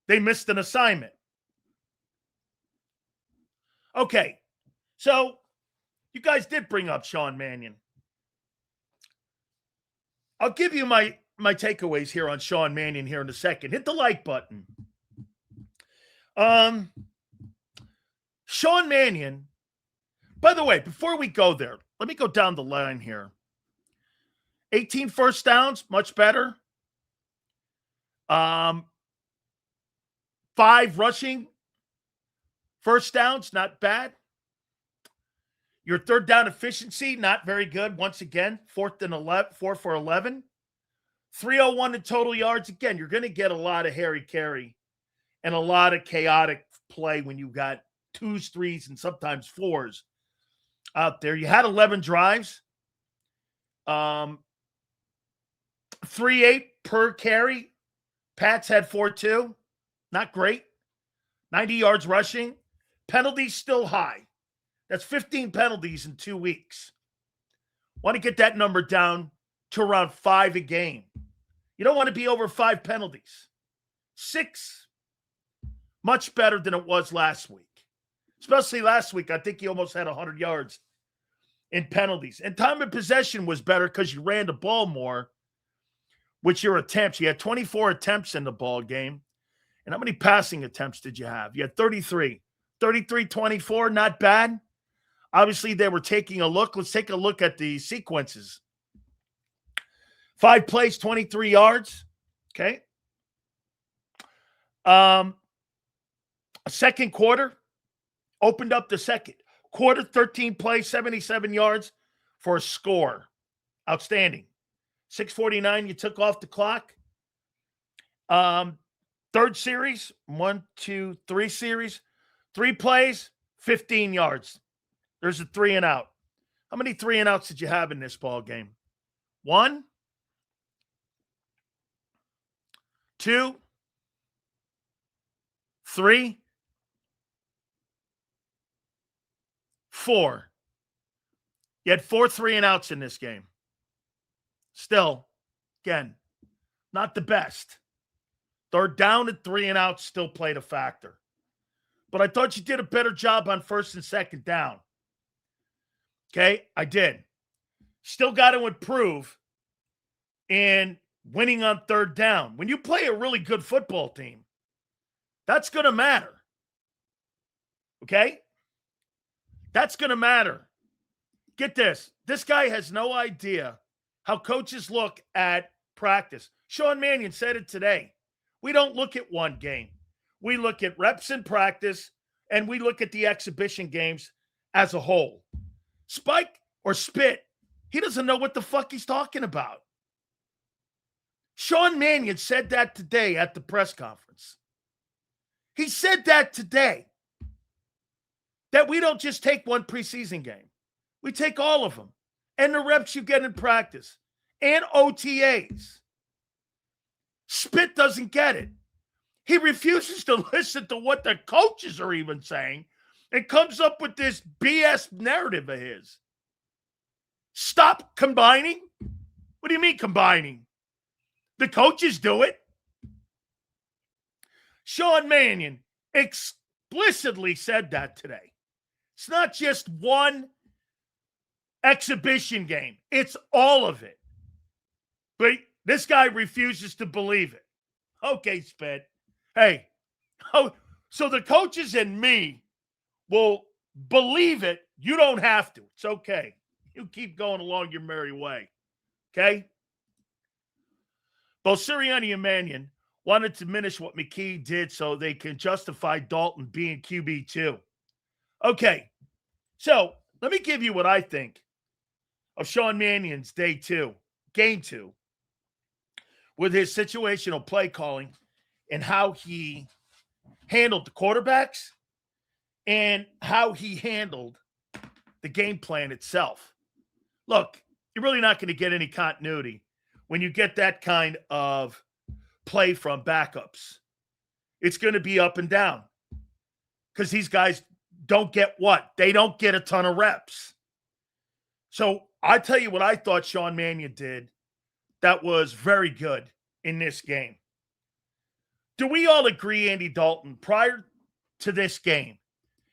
They missed an assignment. Okay, so you guys did bring up Sean Mannion. I'll give you my takeaways here on Sean Mannion here in a second. Hit the like button. Sean Mannion, by the way, before we go there, let me go down the line here. 18 first downs, much better. 5 rushing first downs, not bad. Your third down efficiency, not very good. Once again, 4 for 11. 301 in total yards. Again, you're going to get a lot of hairy carry and a lot of chaotic play when you got 2s, 3s, and sometimes 4s out there. You had 11 drives. 3.8 per carry. Pats had 4.2. Not great. 90 yards rushing. Penalties still high. That's 15 penalties in 2 weeks. Want to get that number down to around 5 a game. You don't want to be over 5 penalties. 6, much better than it was last week. Especially last week, I think he almost had 100 yards in penalties. And time of possession was better because you ran the ball more with your attempts. You had 24 attempts in the ball game. And how many passing attempts did you have? You had 33. 33-24, not bad. Obviously, they were taking a look. Let's take a look at the sequences. 5 plays, 23 yards. Okay. Second quarter, opened up the second quarter, 13 plays, 77 yards for a score. Outstanding. 6:49, you took off the clock. Third series, 1, 2, 3 series, 3 plays, 15 yards. There's a 3 and out. How many 3 and outs did you have in this ball game? 1, 2, 3, 4. You had 4 3 and outs in this game. Still, again, not the best. Third down and 3 and outs still played a factor. But I thought you did a better job on first and second down. Okay, I did. Still got to improve in winning on third down. When you play a really good football team, that's going to matter. Okay? That's going to matter. Get this. This guy has no idea how coaches look at practice. Sean Mannion said it today. We don't look at one game. We look at reps in practice, and we look at the exhibition games as a whole. Spike or Spit, he doesn't know what the fuck he's talking about. Sean Mannion said that today at the press conference. He said that today. That we don't just take one preseason game. We take all of them. And the reps you get in practice. And OTAs. Spit doesn't get it. He refuses to listen to what the coaches are even saying and comes up with this BS narrative of his. Stop combining? What do you mean combining? The coaches do it. Sean Mannion explicitly said that today. It's not just one exhibition game. It's all of it. But this guy refuses to believe it. Okay, Spit. Hey, so the coaches and me will believe it. You don't have to. It's okay. You keep going along your merry way. Okay? Both Sirianni and Mannion wanted to diminish what McKee did so they can justify Dalton being QB2. Okay, so let me give you what I think of Sean Mannion's game 2, with his situational play calling and how he handled the quarterbacks and how he handled the game plan itself. Look, you're really not going to get any continuity when you get that kind of play from backups. It's going to be up and down because these guys don't get what? They don't get a ton of reps. So I tell you what I thought Sean Mannion did that was very good in this game. Do we all agree Andy Dalton, prior to this game,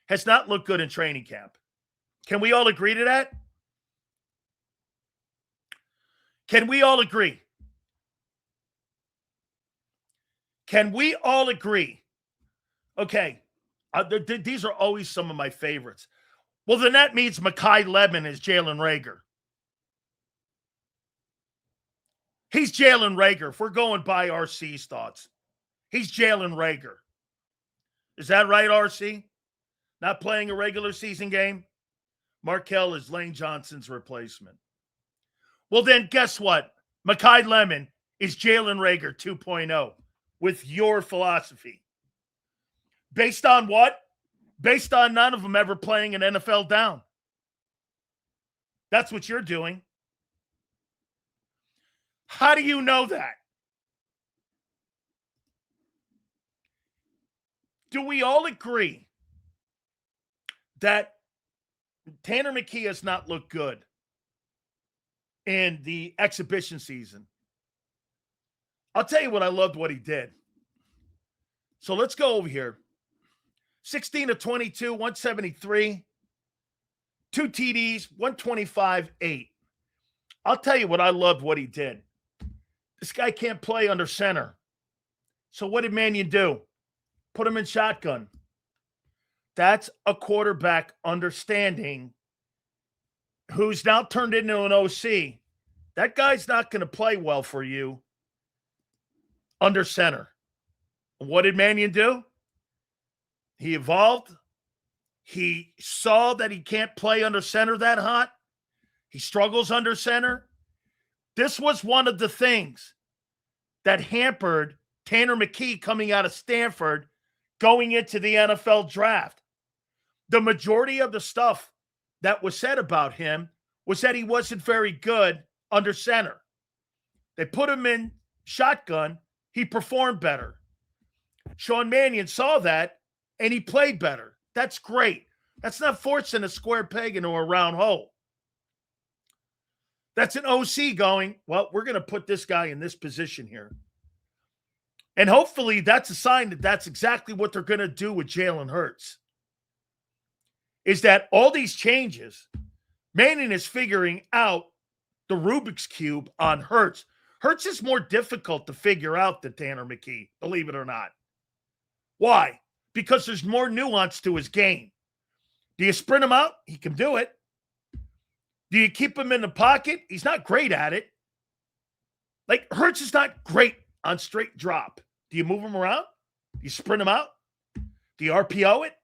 has not looked good in training camp? Can we all agree to that? Can we all agree? Can we all agree? Okay, these are always some of my favorites. Well, then that means Makai Lemon is Jalen Reagor. He's Jalen Reagor. If we're going by RC's thoughts, he's Jalen Reagor. Is that right, RC? Not playing a regular season game? Markell is Lane Johnson's replacement. Well, then guess what? Makai Lemon is Jalen Reagor 2.0 with your philosophy. Based on what? Based on none of them ever playing an NFL down. That's what you're doing. How do you know that? Do we all agree that Tanner McKee has not looked good in the exhibition season? I'll tell you what, I loved what he did. So let's go over here. 16 of 22, 173, 2 TDs, 125, 8. I'll tell you what, I loved what he did. This guy can't play under center. So what did Mannion do? Put him in shotgun. That's a quarterback understanding who's now turned into an OC. That guy's not going to play well for you under center. What did Mannion do? He evolved. He saw that he can't play under center that hot. He struggles under center. This was one of the things that hampered Tanner McKee coming out of Stanford going into the NFL draft. The majority of the stuff that was said about him was that he wasn't very good under center. They put him in shotgun. He performed better. Sean Mannion saw that, and he played better. That's great. That's not forcing a square peg into a round hole. That's an OC going, well, we're going to put this guy in this position here. And hopefully that's a sign that that's exactly what they're going to do with Jalen Hurts. Is that all these changes, Mannion is figuring out the Rubik's Cube on Hurts. Hurts is more difficult to figure out than Tanner McKee, believe it or not. Why? Because there's more nuance to his game. Do you sprint him out? He can do it. Do you keep him in the pocket? He's not great at it. Like, Hurts is not great on straight drop. Do you move him around? Do you sprint him out? Do you RPO it?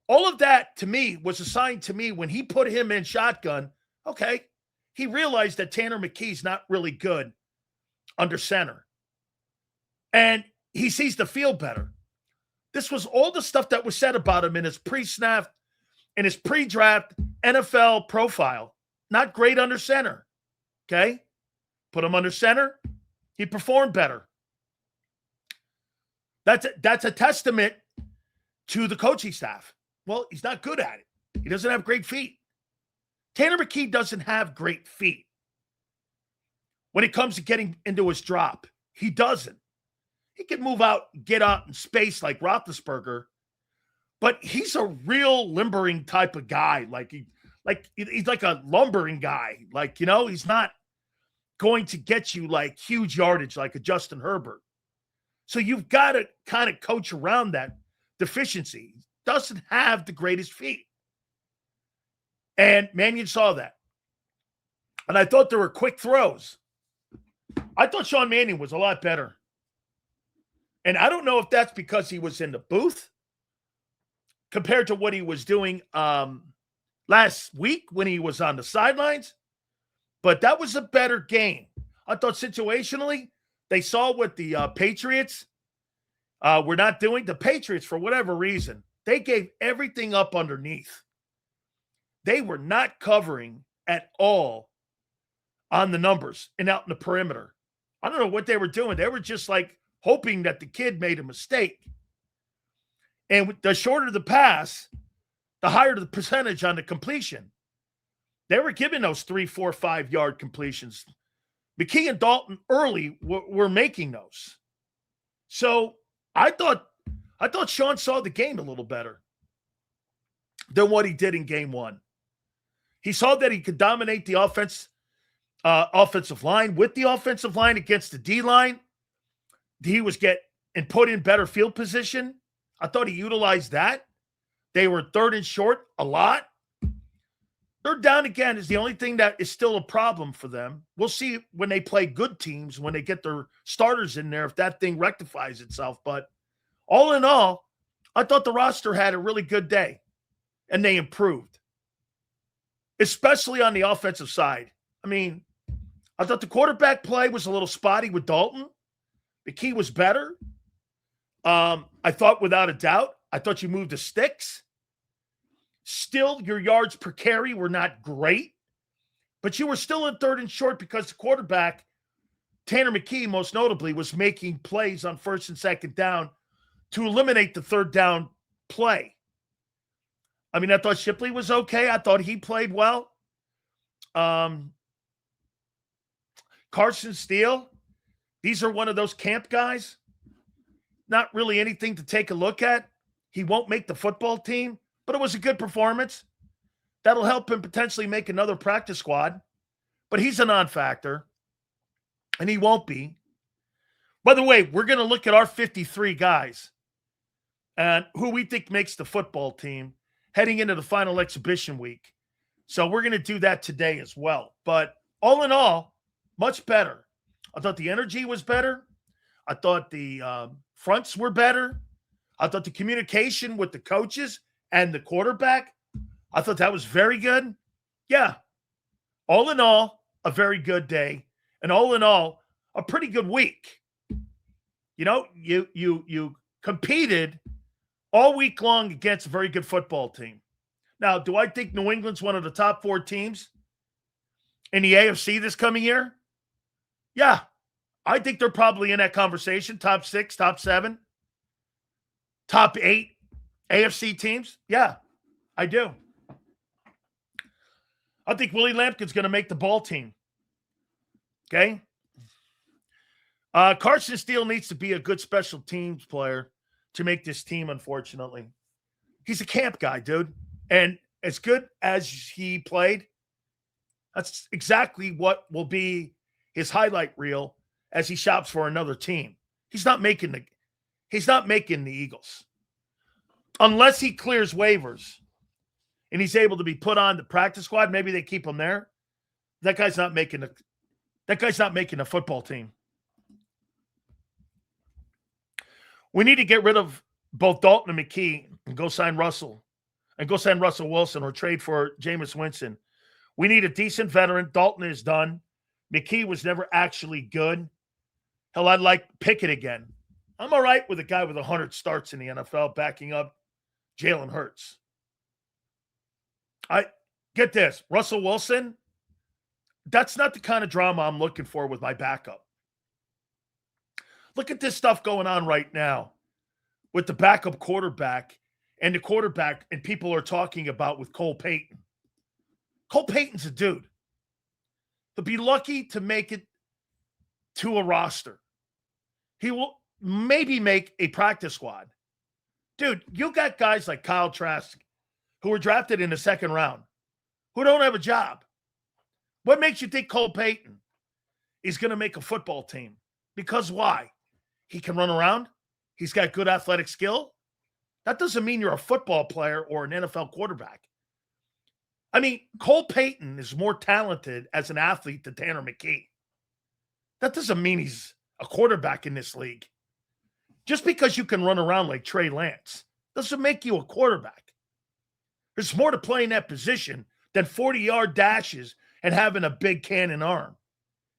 All of that, to me, was a sign to me when he put him in shotgun. Okay, he realized that Tanner McKee's not really good under center. And he sees the field better. This was all the stuff that was said about him in his pre-snap, in his pre-draft NFL profile. Not great under center. Okay? Put him under center. He performed better. That's a testament to the coaching staff. Well, he's not good at it. He doesn't have great feet. Tanner McKee doesn't have great feet. When it comes to getting into his drop, he doesn't. He can move out, get out in space like Roethlisberger, but he's a real limbering type of guy. He's like a lumbering guy. Like, you know, he's not going to get you like huge yardage like a Justin Herbert. So you've got to kind of coach around that deficiency. He doesn't have the greatest feet. And Mannion saw that. And I thought there were quick throws. I thought Sean Mannion was a lot better. And I don't know if that's because he was in the booth compared to what he was doing last week when he was on the sidelines. But that was a better game. I thought situationally, they saw what the Patriots were not doing. The Patriots, for whatever reason, they gave everything up underneath. They were not covering at all on the numbers and out in the perimeter. I don't know what they were doing. They were just like hoping that the kid made a mistake. And the shorter the pass, the higher the percentage on the completion. They were giving those 3, 4, 5-yard completions. McKee and Dalton early were making those. So I thought Sean saw the game a little better than what he did in game one. He saw that he could dominate the offensive line with the offensive line against the D line. He was and put in better field position. I thought he utilized that. They were third and short a lot. Third down again is the only thing that is still a problem for them. We'll see when they play good teams, when they get their starters in there, if that thing rectifies itself. But all in all, I thought the roster had a really good day, and they improved, especially on the offensive side. I mean, I thought the quarterback play was a little spotty with Dalton. McKee was better. I thought without a doubt. I thought you moved the sticks. Still, your yards per carry were not great, but you were still in third and short because the quarterback, Tanner McKee, most notably, was making plays on first and second down to eliminate the third down play. I mean, I thought Shipley was okay. I thought he played well. Carson Steele, these are one of those camp guys. Not really anything to take a look at. He won't make the football team, but it was a good performance. That'll help him potentially make another practice squad. But he's a non-factor, and he won't be. By the way, we're going to look at our 53 guys and who we think makes the football team heading into the final exhibition week. So we're going to do that today as well. But all in all, much better. I thought the energy was better. I thought the fronts were better. I thought the communication with the coaches and the quarterback, I thought that was very good. Yeah. All in all, a very good day. And all in all, a pretty good week. You know, you competed all week long against a very good football team. Now, do I think New England's one of the top 4 teams in the AFC this coming year? Yeah. I think they're probably in that conversation. Top 6, top 7, top 8 AFC teams. Yeah, I do. I think Willie Lampkin's going to make the ball team. Okay? Carson Steele needs to be a good special teams player to make this team, unfortunately. He's a camp guy, dude. And as good as he played, that's exactly what will be his highlight reel as he shops for another team. He's not making the Eagles. Unless he clears waivers and he's able to be put on the practice squad, maybe they keep him there. That guy's not making a football team. We need to get rid of both Dalton and McKee and go sign Russell Wilson or trade for Jameis Winston. We need a decent veteran. Dalton is done. McKee was never actually good. Hell, I'd like Pickett again. I'm all right with a guy with 100 starts in the NFL backing up Jalen Hurts. I get this. Russell Wilson, that's not the kind of drama I'm looking for with my backup. Look at this stuff going on right now with the backup quarterback and the quarterback and people are talking about with Cole Payton. Cole Payton's a dude. He'll be lucky to make it to a roster. He will maybe make a practice squad. Dude, you got guys like Kyle Trask who were drafted in the second round who don't have a job. What makes you think Cole Payton is going to make a football team? Because why? He can run around. He's got good athletic skill. That doesn't mean you're a football player or an NFL quarterback. I mean, Cole Payton is more talented as an athlete than Tanner McKee. That doesn't mean he's a quarterback in this league. Just because you can run around like Trey Lance doesn't make you a quarterback. There's more to playing that position than 40-yard dashes and having a big cannon arm.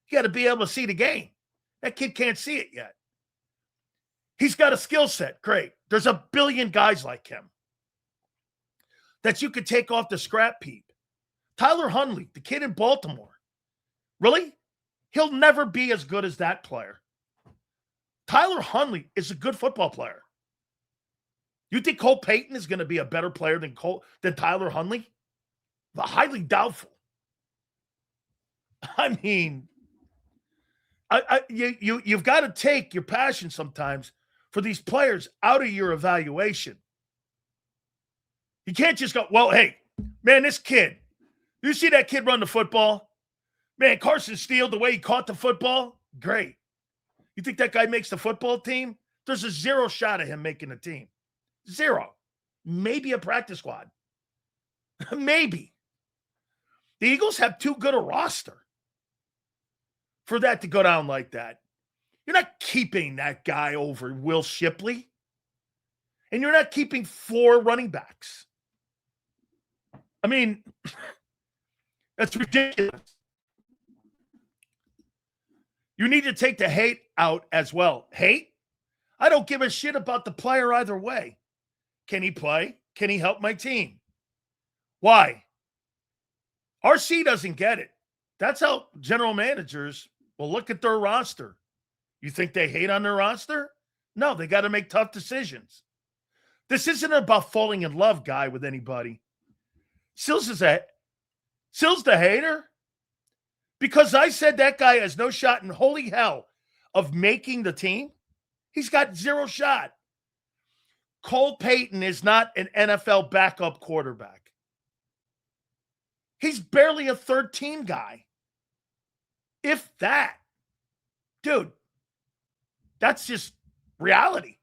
You got to be able to see the game. That kid can't see it yet. He's got a skill set. Great. There's a billion guys like him that you could take off the scrap heap. Tyler Huntley, the kid in Baltimore. Really? He'll never be as good as that player. Tyler Huntley is a good football player. You think Cole Payton is going to be a better player than Tyler Huntley? Highly doubtful. I mean, you've got to take your passion sometimes for these players out of your evaluation. You can't just go, well, hey, man, this kid, you see that kid run the football? Man, Carson Steele, the way he caught the football, great. You think that guy makes the football team? There's a 0 shot of him making the team. 0. Maybe a practice squad. Maybe. The Eagles have too good a roster for that to go down like that. You're not keeping that guy over Will Shipley. And you're not keeping 4 running backs. I mean, that's ridiculous. You need to take the hate out as well. Hate? I don't give a shit about the player either way. Can he play? Can he help my team? Why? RC doesn't get it. That's how general managers will look at their roster. You think they hate on their roster? No, they got to make tough decisions. This isn't about falling in love, guy, with anybody. Sills the hater? Because I said that guy has no shot in holy hell of making the team. He's got 0 shot. Cole Payton is not an NFL backup quarterback. He's barely a third-team guy. If that. Dude, that's just reality.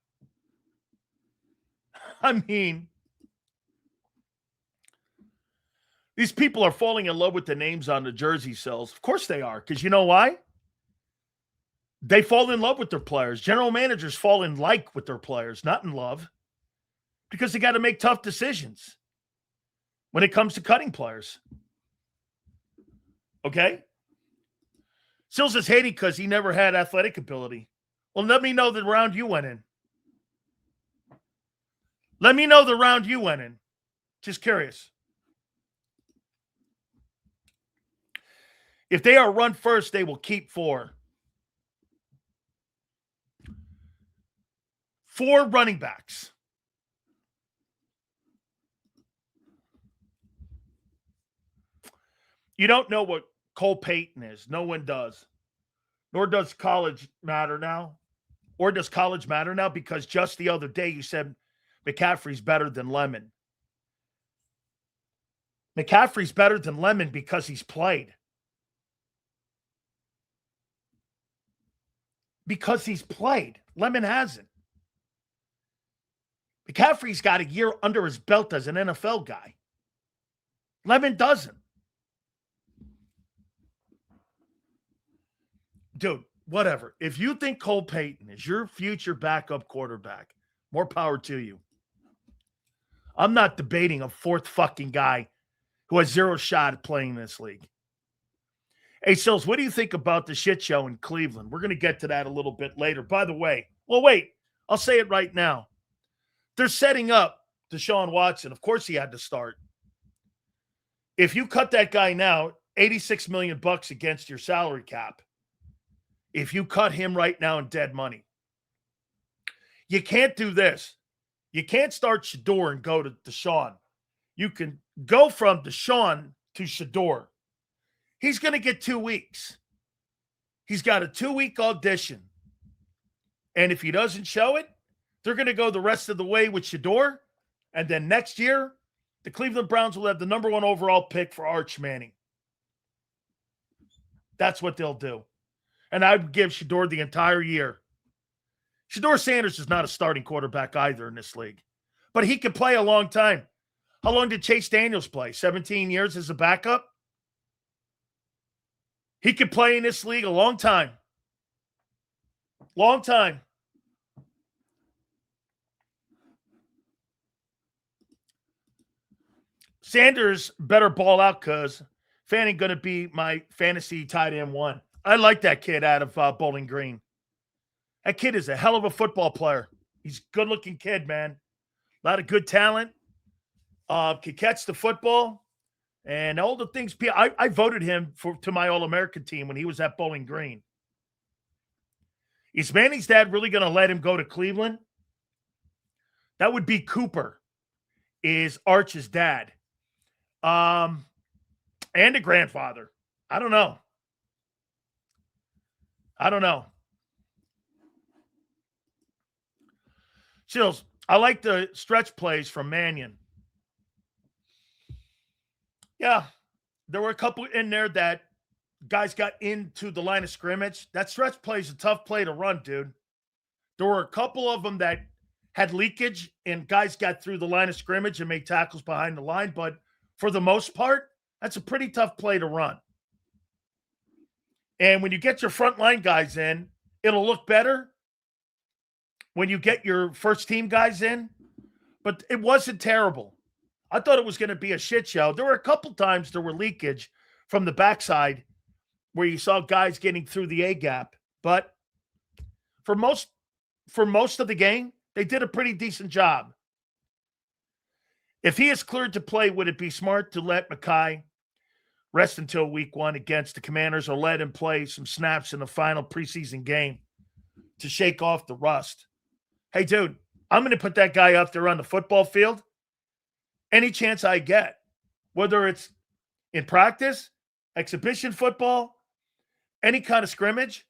I mean, these people are falling in love with the names on the jersey cells. Of course they are, because you know why? They fall in love with their players. General managers fall in like with their players, not in love, because they got to make tough decisions when it comes to cutting players. Okay? Sills is hating because he never had athletic ability. Well, let me know the round you went in. Let me know the round you went in. Just curious. If they are run first, they will keep 4. 4 running backs. You don't know what Cole Payton is. No one does. Nor does college matter now. Or does college matter now? Because just the other day you said McCaffrey's better than Lemon. McCaffrey's better than Lemon because he's played. Because he's played. Lemon hasn't. McCaffrey's got a year under his belt as an NFL guy. Lemon doesn't. Dude, whatever. If you think Cole Payton is your future backup quarterback, more power to you. I'm not debating a 4th fucking guy who has 0 shot at playing this league. Hey, Sills, what do you think about the shit show in Cleveland? We're going to get to that a little bit later. By the way, well, wait, I'll say it right now. They're setting up Deshaun Watson. Of course he had to start. If you cut that guy now, $86 million against your salary cap. If you cut him right now in dead money. You can't do this. You can't start Shador and go to Deshaun. You can go from Deshaun to Shador. He's going to get 2 weeks. He's got a 2-week audition. And if he doesn't show it, they're going to go the rest of the way with Shador. And then next year, the Cleveland Browns will have the number 1 overall pick for Arch Manning. That's what they'll do. And I would give Shador the entire year. Shador Sanders is not a starting quarterback either in this league. But he can play a long time. How long did Chase Daniels play? 17 years as a backup? He could play in this league a long time. Long time. Sanders better ball out because Fanning going to be my fantasy tight end 1. I like that kid out of Bowling Green. That kid is a hell of a football player. He's a good-looking kid, man. A lot of good talent. Can catch the football. And all the things. I voted him to my All-American team when he was at Bowling Green. Is Manning's dad really going to let him go to Cleveland? That would be Cooper, is Arch's dad. And a grandfather. I don't know. Chills. I like the stretch plays from Mannion. Yeah, there were a couple in there that guys got into the line of scrimmage. That stretch play is a tough play to run, dude. There were a couple of them that had leakage and guys got through the line of scrimmage and made tackles behind the line. But for the most part, that's a pretty tough play to run. And when you get your front line guys in, it'll look better when you get your first team guys in. But it wasn't terrible. I thought it was going to be a shit show. There were a couple times there were leakage from the backside where you saw guys getting through the A gap. But for most of the game, they did a pretty decent job. If he is cleared to play, would it be smart to let Makai rest until week 1 against the Commanders, or let him play some snaps in the final preseason game to shake off the rust? Hey, dude, I'm going to put that guy out there on the football field any chance I get, whether it's in practice, exhibition football, any kind of scrimmage.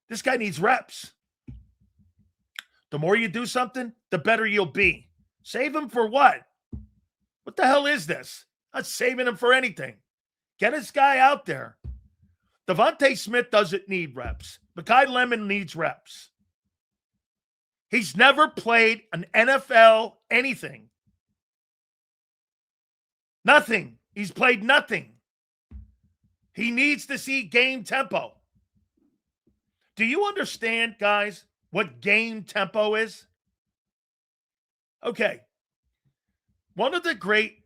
This guy needs reps. The more you do something, the better you'll be. Save him for what? What the hell is this? Not saving him for anything. Get this guy out there. Devontae Smith doesn't need reps. Makai Lemon needs reps. He's never played an NFL anything. Nothing. He's played nothing. He needs to see game tempo. Do you understand, guys, what game tempo is? Okay. One of the great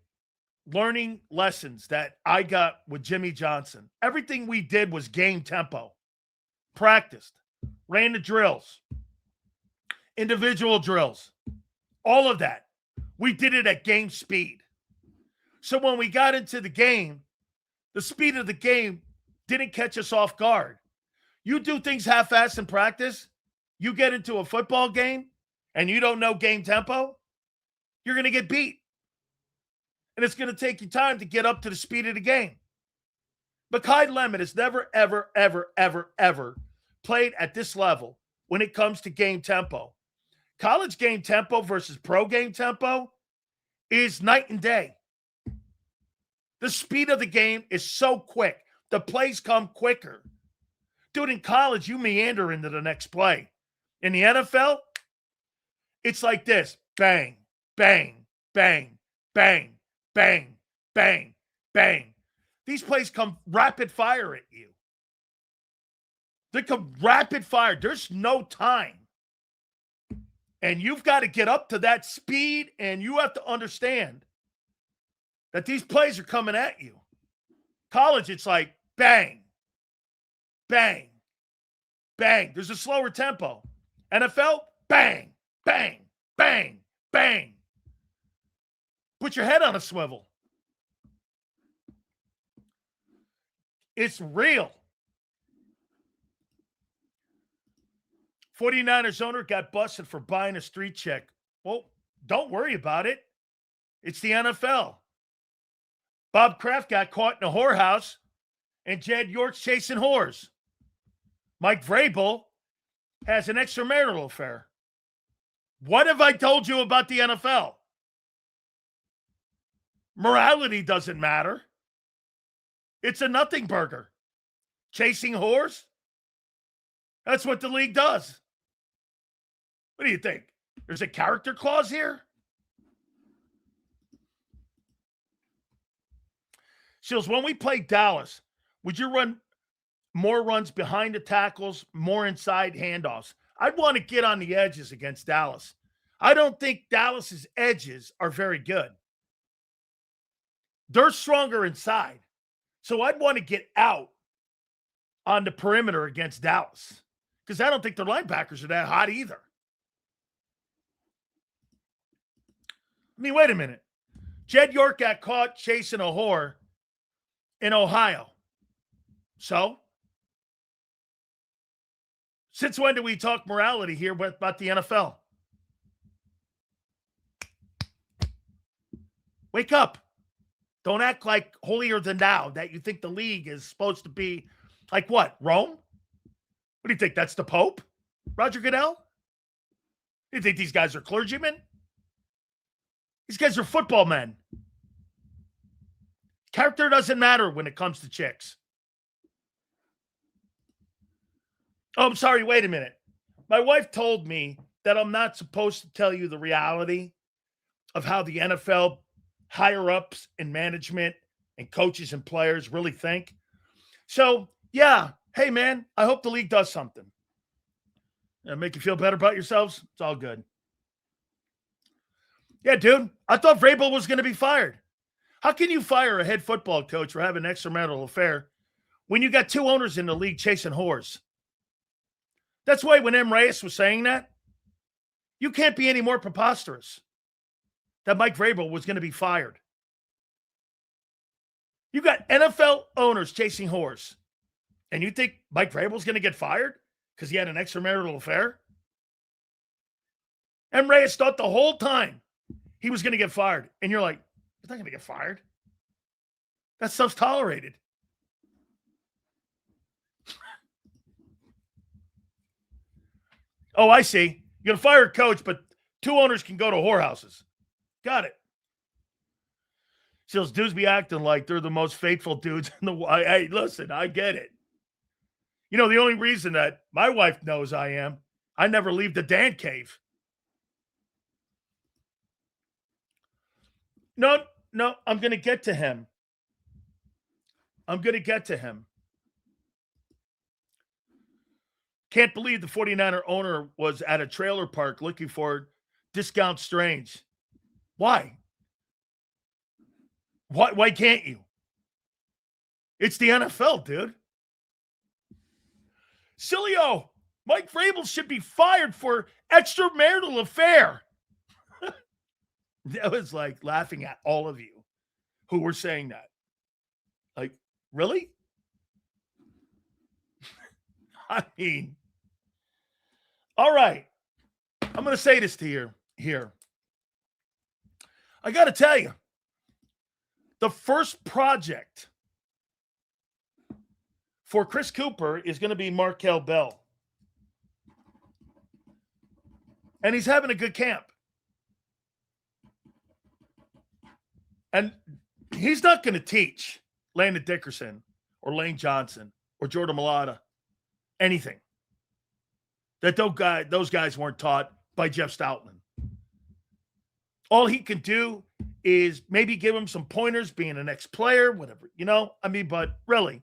learning lessons that I got with Jimmy Johnson, everything we did was game tempo. Practiced, ran the drills, individual drills, all of that. We did it at game speed. So when we got into the game, the speed of the game didn't catch us off guard. You do things half-assed in practice, you get into a football game, and you don't know game tempo, you're going to get beat. And it's going to take you time to get up to the speed of the game. Makai Lemon has never, ever, ever, ever, ever played at this level when it comes to game tempo. College game tempo versus pro game tempo is night and day. The speed of the game is so quick. The plays come quicker. Dude, in college, you meander into the next play. In the NFL, it's like this. Bang, bang, bang, bang, bang, bang, bang. These plays come rapid fire at you. They come rapid fire. There's no time. And you've got to get up to that speed, and you have to understand that these plays are coming at you. College, it's like bang, bang, bang. There's a slower tempo. NFL, bang, bang, bang, bang. Put your head on a swivel. It's real. 49ers owner got busted for buying a street check. Well, don't worry about it. It's the NFL. Bob Kraft got caught in a whorehouse, and Jed York's chasing whores. Mike Vrabel has an extramarital affair. What have I told you about the NFL? Morality doesn't matter. It's a nothing burger. Chasing whores? That's what the league does. What do you think? There's a character clause here? Sills, when we play Dallas, would you run more runs behind the tackles, more inside handoffs? I'd want to get on the edges against Dallas. I don't think Dallas's edges are very good. They're stronger inside. So I'd want to get out on the perimeter against Dallas, because I don't think their linebackers are that hot either. I mean, wait a minute. Jed York got caught chasing a whore in Ohio. So, since when do we talk morality here about the NFL? Wake up. Don't act like holier than thou, that you think the league is supposed to be like what? Rome? What do you think? That's the Pope? Roger Goodell? You think these guys are clergymen? These guys are football men. Character doesn't matter when it comes to chicks. Oh, I'm sorry. Wait a minute. My wife told me that I'm not supposed to tell you the reality of how the NFL higher-ups and management and coaches and players really think. So, yeah. Hey, man, I hope the league does something. Make you feel better about yourselves? It's all good. Yeah, dude. I thought Vrabel was going to be fired. How can you fire a head football coach for having an extramarital affair when you got two owners in the league chasing whores? That's why when M. Reyes was saying that, you can't be any more preposterous that Mike Vrabel was going to be fired. You got NFL owners chasing whores, and you think Mike Vrabel's going to get fired because he had an extramarital affair? M. Reyes thought the whole time he was going to get fired, and you're like, he's not going to get fired. That stuff's tolerated. Oh, I see. You're going to fire a coach, but two owners can go to whorehouses. Got it. See, those dudes be acting like they're the most faithful dudes in the world. Hey, listen, I get it. You know, the only reason that my wife knows I never leave the Dan cave. No, I'm going to get to him. Can't believe the 49er owner was at a trailer park looking for discount strains. Why? Why can't you? It's the NFL, dude. Sileo, Mike Vrabel should be fired for extramarital affair. That was like laughing at all of you who were saying that. Like, really? I mean, all right. I'm going to say this to you here. I got to tell you, the first project for Chris Cooper is going to be Markel Bell. And he's having a good camp. And he's not going to teach Landon Dickerson or Lane Johnson or Jordan Mailata anything that those guys weren't taught by Jeff Stoutland. All he can do is maybe give him some pointers, being an ex-player, whatever, but really,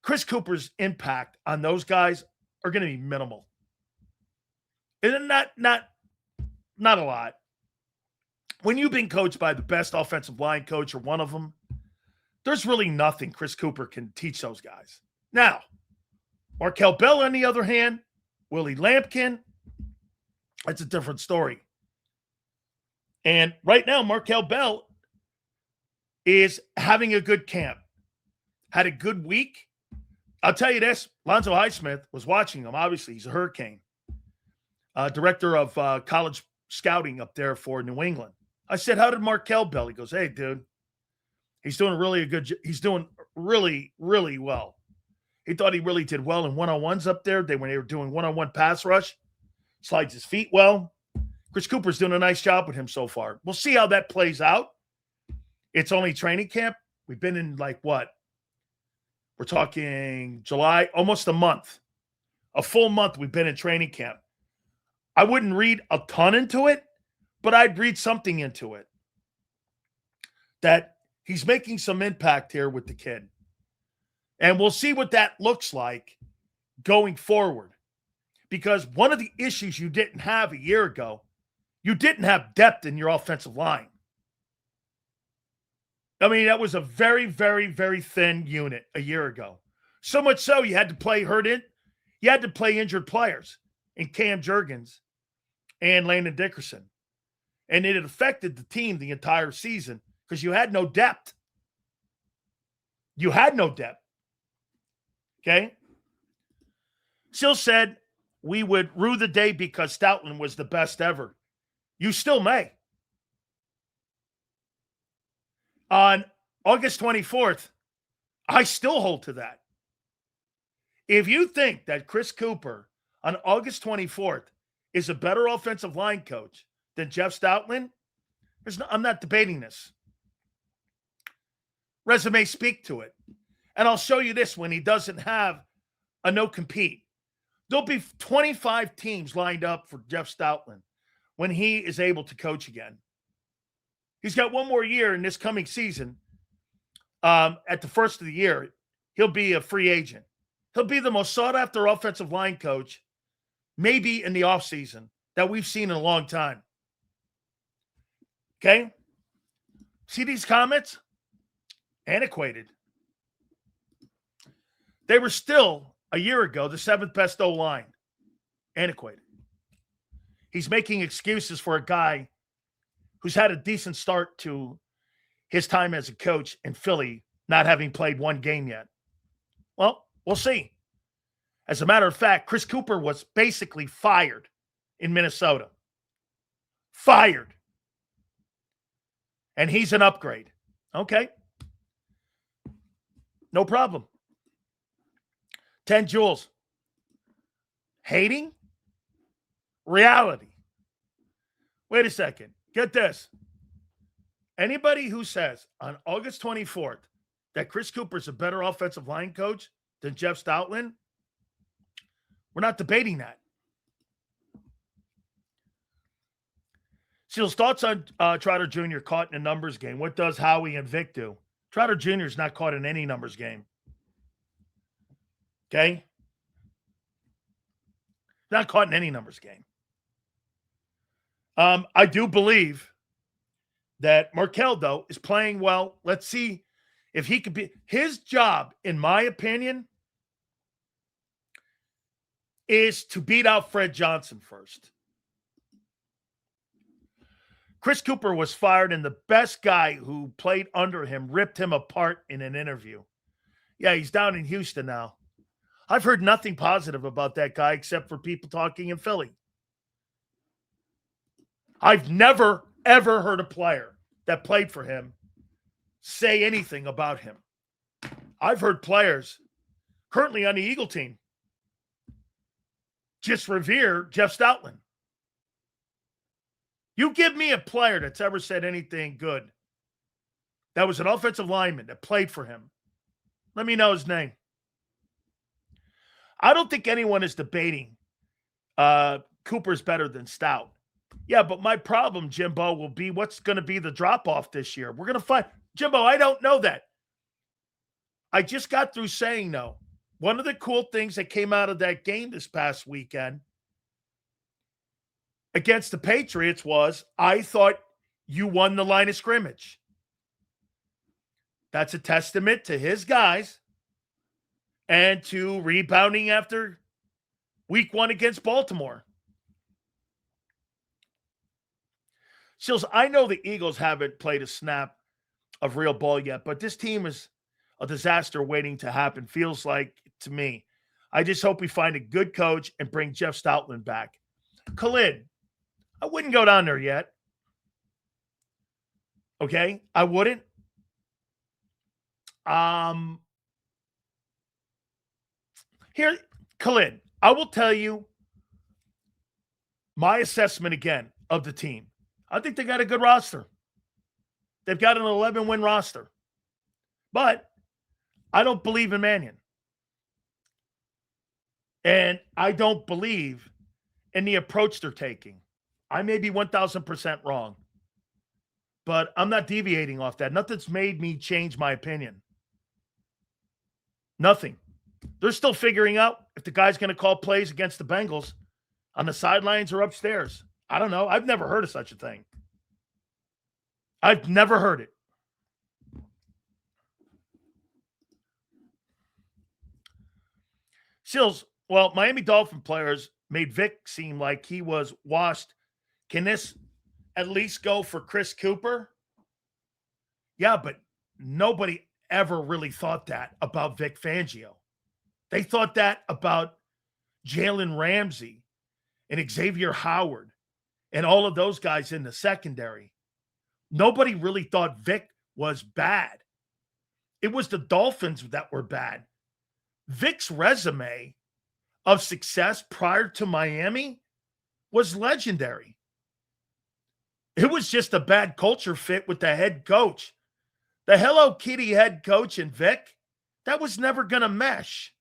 Chris Cooper's impact on those guys are going to be minimal. And not a lot. When you've been coached by the best offensive line coach or one of them, there's really nothing Chris Cooper can teach those guys. Now, Markel Bell, on the other hand, Willie Lampkin, that's a different story. And right now, Markel Bell is having a good camp. Had a good week. I'll tell you this, Lonzo Highsmith was watching him. Obviously, he's a Hurricane. Director of college scouting up there for New England. I said, how did Markel Bell? He goes, hey, dude, he's doing he's doing really, really well. He thought he really did well in one-on-ones up there. When they were doing one-on-one pass rush, slides his feet well. Chris Cooper's doing a nice job with him so far. We'll see how that plays out. It's only training camp. We've been in what? We're talking July, almost a month. A full month we've been in training camp. I wouldn't read a ton into it, but I'd read something into it. That he's making some impact here with the kid. And we'll see what that looks like going forward. Because one of the issues you didn't have a year ago, you didn't have depth in your offensive line. I mean, that was a very, very, very thin unit a year ago. So much so you had to play you had to play injured players in Cam Jurgens and Landon Dickerson. And it had affected the team the entire season because you had no depth. You had no depth. Okay? Still said we would rue the day because Stoutland was the best ever. You still may. On August 24th, I still hold to that. If you think that Chris Cooper on August 24th is a better offensive line coach than Jeff Stoutland, I'm not debating this. Resumes speak to it. And I'll show you this when he doesn't have a no-compete. There'll be 25 teams lined up for Jeff Stoutland when he is able to coach again. He's got one more year in this coming season. At the first of the year, he'll be a free agent. He'll be the most sought-after offensive line coach, maybe in the offseason, that we've seen in a long time. Okay? See these comments? Antiquated. They were still, a year ago, the 7th best O-line. Antiquated. He's making excuses for a guy who's had a decent start to his time as a coach in Philly, not having played one game yet. Well, we'll see. As a matter of fact, Chris Cooper was basically fired in Minnesota. Fired. And he's an upgrade. Okay. No problem. 10 Jules. Hating? Reality. Wait a second. Get this. Anybody who says on August 24th that Chris Cooper's a better offensive line coach than Jeff Stoutland, we're not debating that. Seals, thoughts on Trotter Jr. caught in a numbers game? What does Howie and Vic do? Trotter Jr. is not caught in any numbers game. Okay? Not caught in any numbers game. I do believe that Markel, though, is playing well. Let's see if he could be. His job, in my opinion, is to beat out Fred Johnson first. Chris Cooper was fired, and the best guy who played under him ripped him apart in an interview. Yeah, he's down in Houston now. I've heard nothing positive about that guy except for people talking in Philly. I've never, ever heard a player that played for him say anything about him. I've heard players currently on the Eagle team just revere Jeff Stoutland. You give me a player that's ever said anything good that was an offensive lineman that played for him. Let me know his name. I don't think anyone is debating Cooper's better than Stout. Yeah, but my problem, Jimbo, will be what's going to be the drop-off this year. We're going to find – Jimbo, I don't know that. I just got through saying, no. One of the cool things that came out of that game this past weekend against the Patriots was I thought you won the line of scrimmage. That's a testament to his guys and to rebounding after week 1 against Baltimore. Sills, I know the Eagles haven't played a snap of real ball yet, but this team is a disaster waiting to happen, feels like to me. I just hope we find a good coach and bring Jeff Stoutland back. Khalid, I wouldn't go down there yet. Okay? I wouldn't. Here, Khalid, I will tell you my assessment again of the team. I think they got a good roster. They've got an 11-win roster. But I don't believe in Mannion. And I don't believe in the approach they're taking. I may be 1,000% wrong. But I'm not deviating off that. Nothing's made me change my opinion. Nothing. They're still figuring out if the guy's going to call plays against the Bengals on the sidelines or upstairs. I don't know. I've never heard of such a thing. I've never heard it. Sills, well, Miami Dolphin players made Vic seem like he was washed. Can this at least go for Chris Cooper? Yeah, but nobody ever really thought that about Vic Fangio. They thought that about Jalen Ramsey and Xavier Howard and all of those guys in the secondary. Nobody really thought Vic was bad. It was the Dolphins that were bad. Vic's resume of success prior to Miami was legendary. It was just a bad culture fit with the head coach. The Hello Kitty head coach and Vic, that was never going to mesh.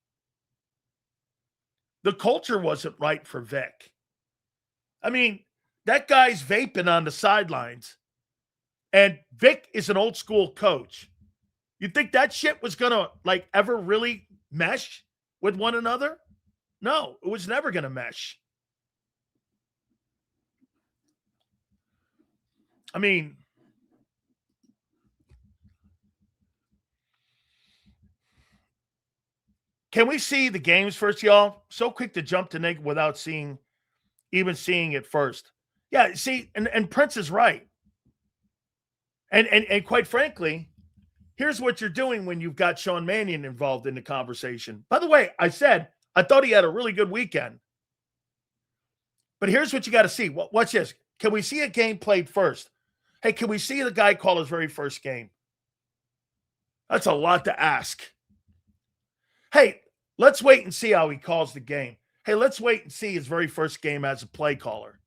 The culture wasn't right for Vic. I mean, that guy's vaping on the sidelines, and Vic is an old school coach. You think that shit was going to, like, ever really mesh with one another? No, it was never going to mesh. I mean, can we see the games first, y'all? So quick to jump to Nick without seeing it first. Yeah, see, and Prince is right. And quite frankly, here's what you're doing when you've got Sean Mannion involved in the conversation. By the way, I said I thought he had a really good weekend. But here's what you got to see. Watch this. Can we see a game played first? Hey, can we see the guy call his very first game? That's a lot to ask. Hey, let's wait and see how he calls the game. Hey, let's wait and see his very first game as a play caller.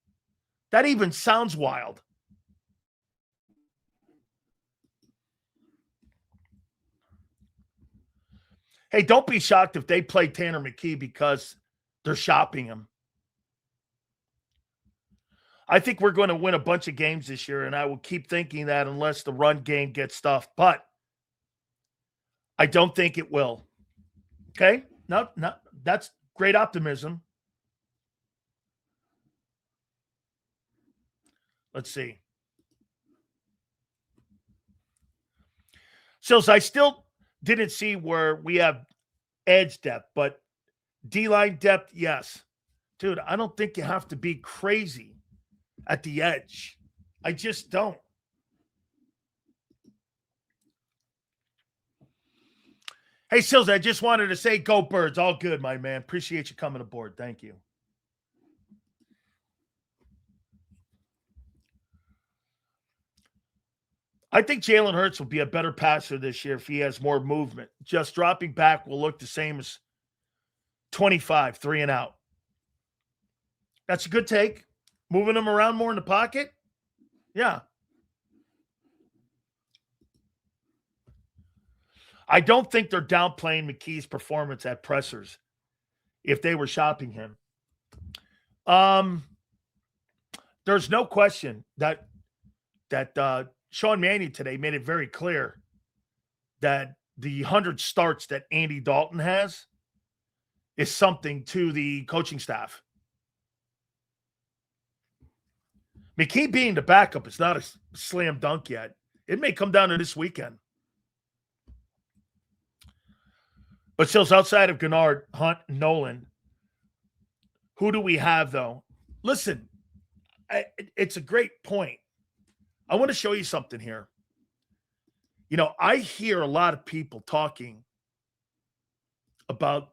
That even sounds wild. Hey, don't be shocked if they play Tanner McKee because they're shopping him. I think we're going to win a bunch of games this year, and I will keep thinking that unless the run game gets stuffed. But I don't think it will. Okay? No, that's great optimism. Let's see. So I still didn't see where we have edge depth, but D-line depth, yes. Dude, I don't think you have to be crazy at the edge. I just don't. Hey, Sills, I just wanted to say go Birds. All good, my man. Appreciate you coming aboard. Thank you. I think Jalen Hurts will be a better passer this year if he has more movement. Just dropping back will look the same as 25, 3 and out. That's a good take. Moving him around more in the pocket? Yeah. I don't think they're downplaying McKee's performance at pressers if they were shopping him. There's no question that Sean Mannion today made it very clear that the 100 starts that Andy Dalton has is something to the coaching staff. McKee being the backup is not a slam dunk yet. It may come down to this weekend. But still, outside of Greenard, Hunt, Nolan, who do we have, though? Listen, it's a great point. I want to show you something here. You know, I hear a lot of people talking about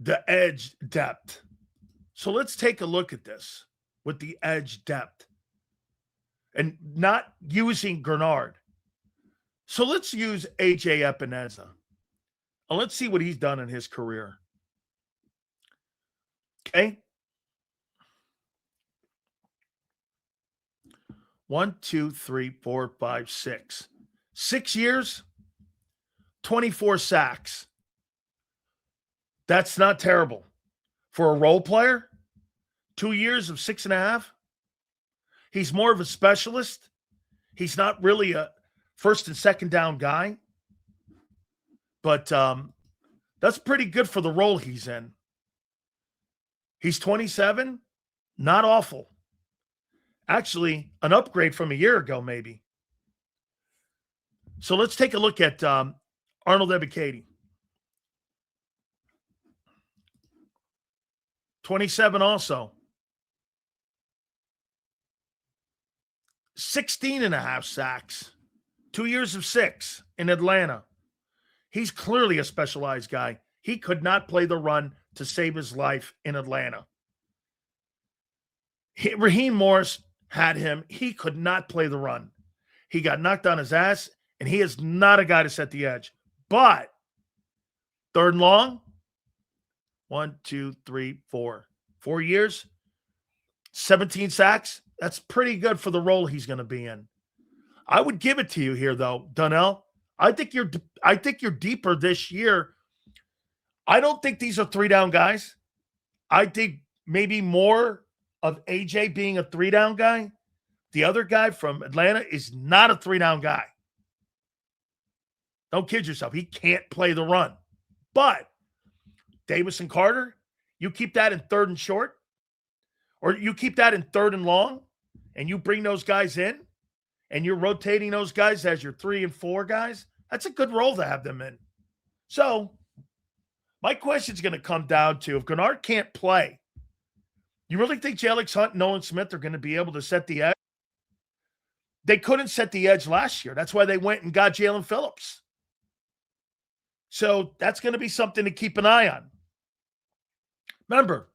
the edge depth. So let's take a look at this with the edge depth and not using Greenard. So let's use A.J. Epineza. And let's see what he's done in his career. Okay. 1, 2, 3, 4, 5, 6. 6 years, 24 sacks. That's not terrible. For a role player, 2 years of 6.5. He's more of a specialist. He's not really a first and second down guy. But that's pretty good for the role he's in. He's 27. Not awful. Actually, an upgrade from a year ago, maybe. So let's take a look at Arnold Ebiketie. 27 also. 16.5 sacks. 2 years of 6 in Atlanta. He's clearly a specialized guy. He could not play the run to save his life in Atlanta. Raheem Morris had him. He could not play the run. He got knocked on his ass, and he is not a guy to set the edge. But 3rd and long, 1, 2, 3, 4. 4 years, 17 sacks. That's pretty good for the role he's going to be in. I would give it to you here, though, Donnell. I think you're deeper this year. I don't think these are 3-down guys. I think maybe more of AJ being a 3-down guy. The other guy from Atlanta is not a 3-down guy. Don't kid yourself. He can't play the run. But Davis and Carter, you keep that in 3rd and short, or you keep that in 3rd and long, and you bring those guys in, and you're rotating those guys as your 3 and 4 guys, that's a good role to have them in. So my question is going to come down to, if Greenard can't play, you really think Alex Hunt and Nolan Smith are going to be able to set the edge? They couldn't set the edge last year. That's why they went and got Jalen Phillips. So that's going to be something to keep an eye on. Remember,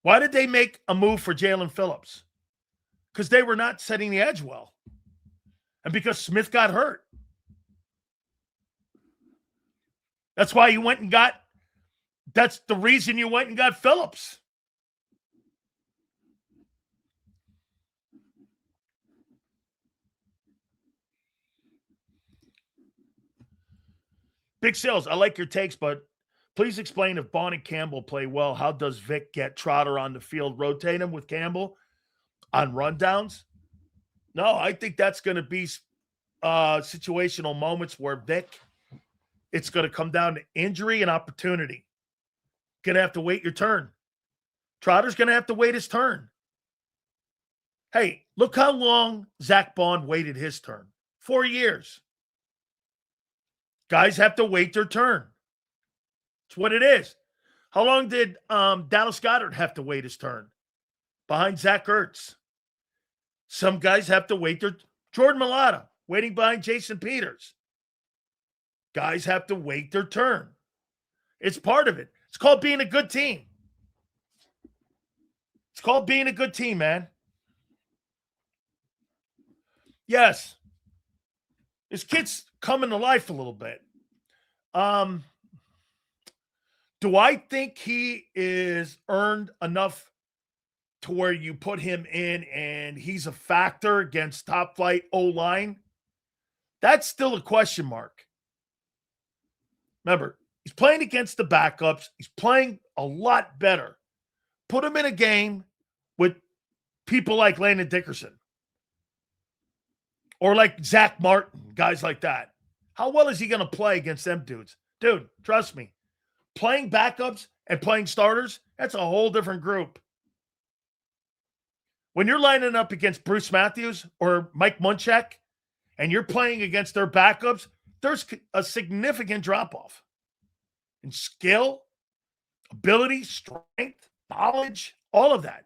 why did they make a move for Jalen Phillips? Because they were not setting the edge well. And because Smith got hurt. That's why you went and got, that's the reason you went and got Phillips. Big Sales, I like your takes, but please explain if Bond and Campbell play well, how does Vic get Trotter on the field, rotate him with Campbell on rundowns? No, I think that's going to be situational moments where Vic, it's going to come down to injury and opportunity. Going to have to wait your turn. Trotter's going to have to wait his turn. Hey, look how long Zach Bond waited his turn. 4 years. Guys have to wait their turn. It's what it is. How long did Dallas Goedert have to wait his turn? Behind Zach Ertz. Some guys have to wait their Jordan Mailata, waiting behind Jason Peters. Guys have to wait their turn. It's part of it. It's called being a good team. It's called being a good team, man. Yes. This kid's coming to life a little bit. Do I think he is earned enough to where you put him in and he's a factor against top flight O-line? That's still a question mark. Remember, he's playing against the backups. He's playing a lot better. Put him in a game with people like Landon Dickerson or like Zach Martin, guys like that. How well is he going to play against them dudes? Dude, trust me. Playing backups and playing starters, that's a whole different group. When you're lining up against Bruce Matthews or Mike Munchak and you're playing against their backups, there's a significant drop-off in skill, ability, strength, knowledge, all of that.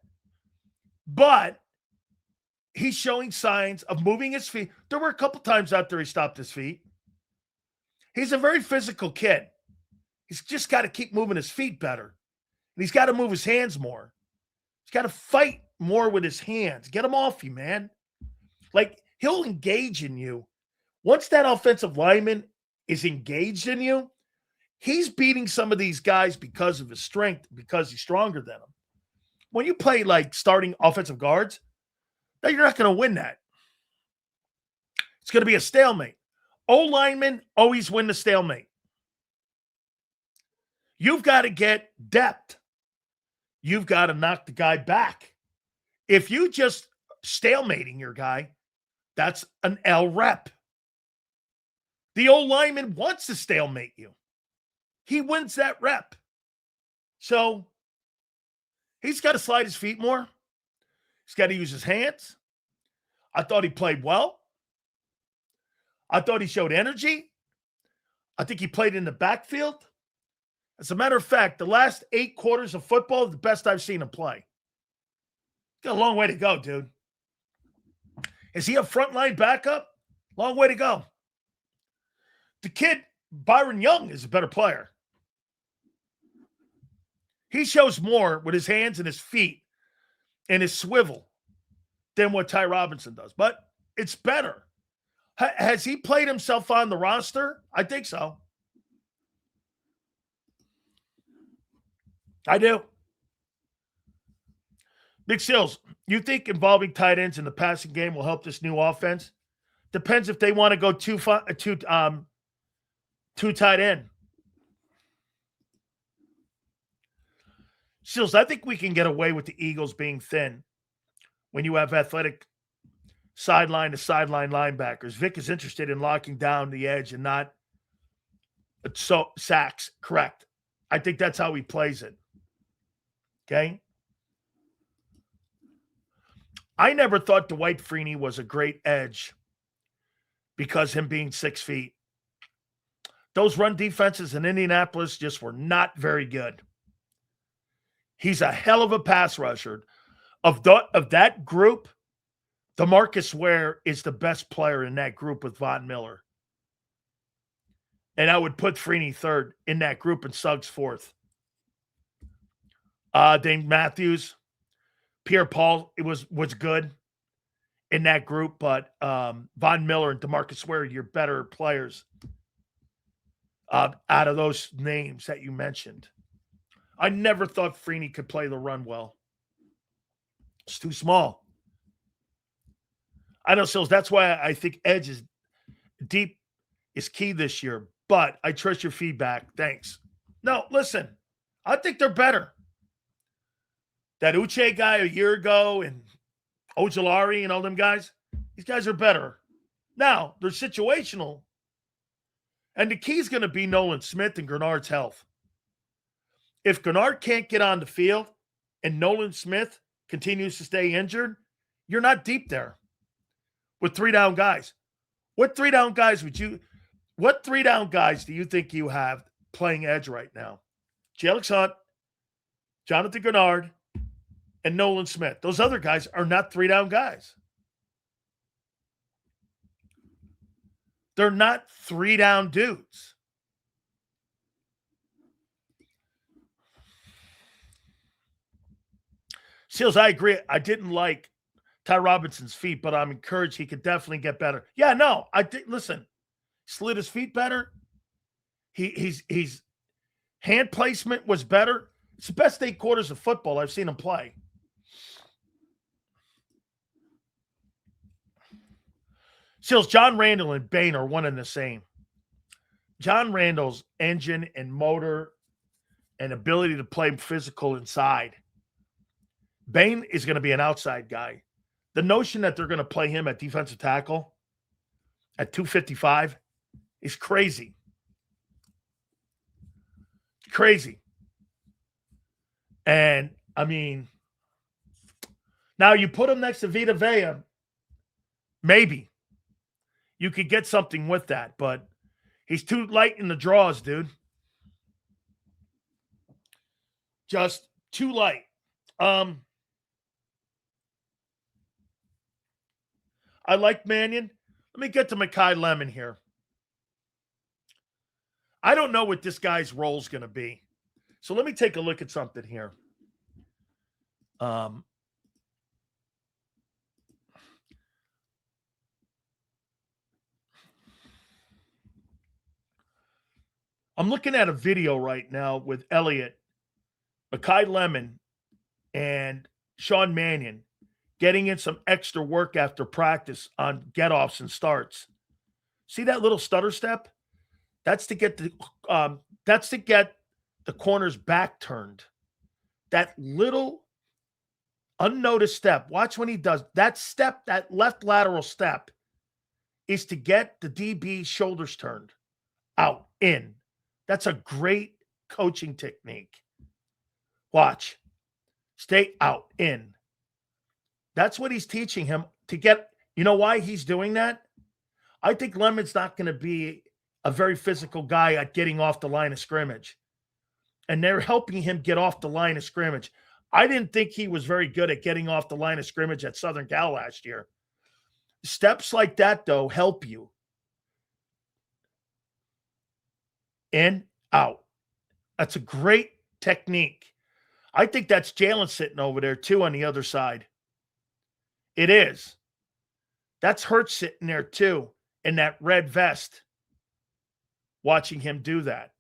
But he's showing signs of moving his feet. There were a couple times out there he stopped his feet. He's a very physical kid. He's just got to keep moving his feet better. And he's got to move his hands more. He's got to fight more with his hands. Get him off you, man. Like, he'll engage in you. Once that offensive lineman is engaged in you, he's beating some of these guys because of his strength, because he's stronger than them. When you play like starting offensive guards, now you're not going to win that. It's going to be a stalemate. O-linemen always win the stalemate. You've got to get depth. You've got to knock the guy back. If you just stalemating your guy, that's an L rep. The O-lineman wants to stalemate you. He wins that rep. So he's got to slide his feet more. He's got to use his hands. I thought he played well. I thought he showed energy. I think he played in the backfield. As a matter of fact, the last 8 quarters of football is the best I've seen him play. Got a long way to go, dude. Is he a frontline backup? Long way to go. The kid, Byron Young, is a better player. He shows more with his hands and his feet and his swivel than what Ty Robinson does. But it's better. Has he played himself on the roster? I think so. I do. Nick Sills, you think involving tight ends in the passing game will help this new offense? Depends if they want to go two tight end. Sills, I think we can get away with the Eagles being thin when you have athletic sideline to sideline linebackers. Vic is interested in locking down the edge and not sacks. Correct. I think that's how he plays it. Okay. I never thought Dwight Freeney was a great edge because him being 6 feet. Those run defenses in Indianapolis just were not very good. He's a hell of a pass rusher. Of that group, DeMarcus Ware is the best player in that group with Von Miller. And I would put Freeney third in that group and Suggs fourth. Dane Matthews, Pierre-Paul, it was good in that group, but Von Miller and DeMarcus Ware, you're better players out of those names that you mentioned. I never thought Freeney could play the run well. It's too small. I know, Sills. That's why I think edge is deep is key this year. But I trust your feedback. Thanks. No, listen. I think they're better. That Uche guy a year ago and Ojulari and all them guys, these guys are better. Now, they're situational. And the key is going to be Nolan Smith and Greenard's health. If Greenard can't get on the field and Nolan Smith continues to stay injured, you're not deep there with 3 down guys. What 3 down guys do you think you have playing edge right now? Jalix Hunt, Jonathan Greenard, and Nolan Smith. Those other guys are not 3 down guys. They're not 3 down dudes. Seals, I agree. I didn't like Ty Robinson's feet, but I'm encouraged he could definitely get better. Yeah, no, listen, slid his feet better. He's hand placement was better. It's the best 8 quarters of football I've seen him play. Seals, John Randall and Bain are one and the same. John Randall's engine and motor and ability to play physical inside. Bain is going to be an outside guy. The notion that they're going to play him at defensive tackle at 255 is crazy. Crazy. And, I mean, now you put him next to Vita Vea, maybe. You could get something with that, but he's too light in the draws, dude. Just too light. I like Mannion. Let me get to Makai Lemon here. I don't know what this guy's role is going to be. So let me take a look at something here. I'm looking at a video right now with Elliott, Makai Lemon, and Sean Mannion getting in some extra work after practice on get-offs and starts. See that little stutter step? That's to get the corner's back turned. That little unnoticed step. Watch when he does that step, that left lateral step is to get the DB's shoulders turned out, in. That's a great coaching technique. Watch. Stay out, in. That's what he's teaching him to get. You know why he's doing that? I think Lemon's not going to be a very physical guy at getting off the line of scrimmage. And they're helping him get off the line of scrimmage. I didn't think he was very good at getting off the line of scrimmage at Southern Cal last year. Steps like that, though, help you. In, out. That's a great technique. I think that's Jalen sitting over there, too, on the other side. It is. That's Hurts sitting there, too, in that red vest, watching him do that.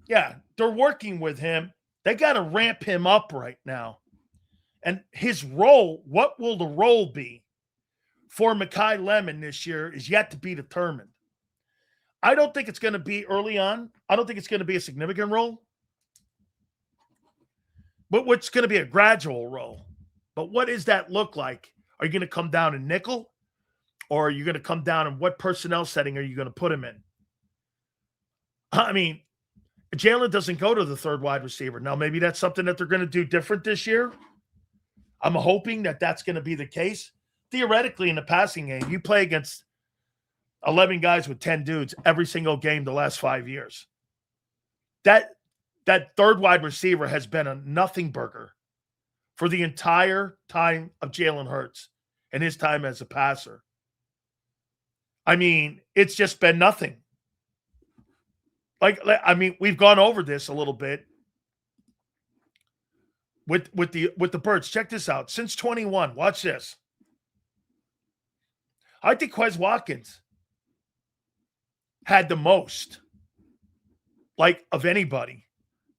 Yeah, they're working with him. They got to ramp him up right now. And his role, what will the role be for Makai Lemon this year is yet to be determined. I don't think it's going to be early on. I don't think it's going to be a significant role. But what's going to be a gradual role. But what does that look like? Are you going to come down in nickel? Or are you going to come down in what personnel setting are you going to put him in? I mean, Jalen doesn't go to the third wide receiver. Now, maybe that's something that they're going to do different this year. I'm hoping that that's going to be the case. Theoretically, in the passing game, you play against 11 guys with 10 dudes every single game the last 5 years. That third wide receiver has been a nothing burger for the entire time of Jalen Hurts and his time as a passer. I mean, it's just been nothing. We've gone over this a little bit with the Birds. Check this out. Since 21, watch this. I think Quez Watkins had the most, of anybody.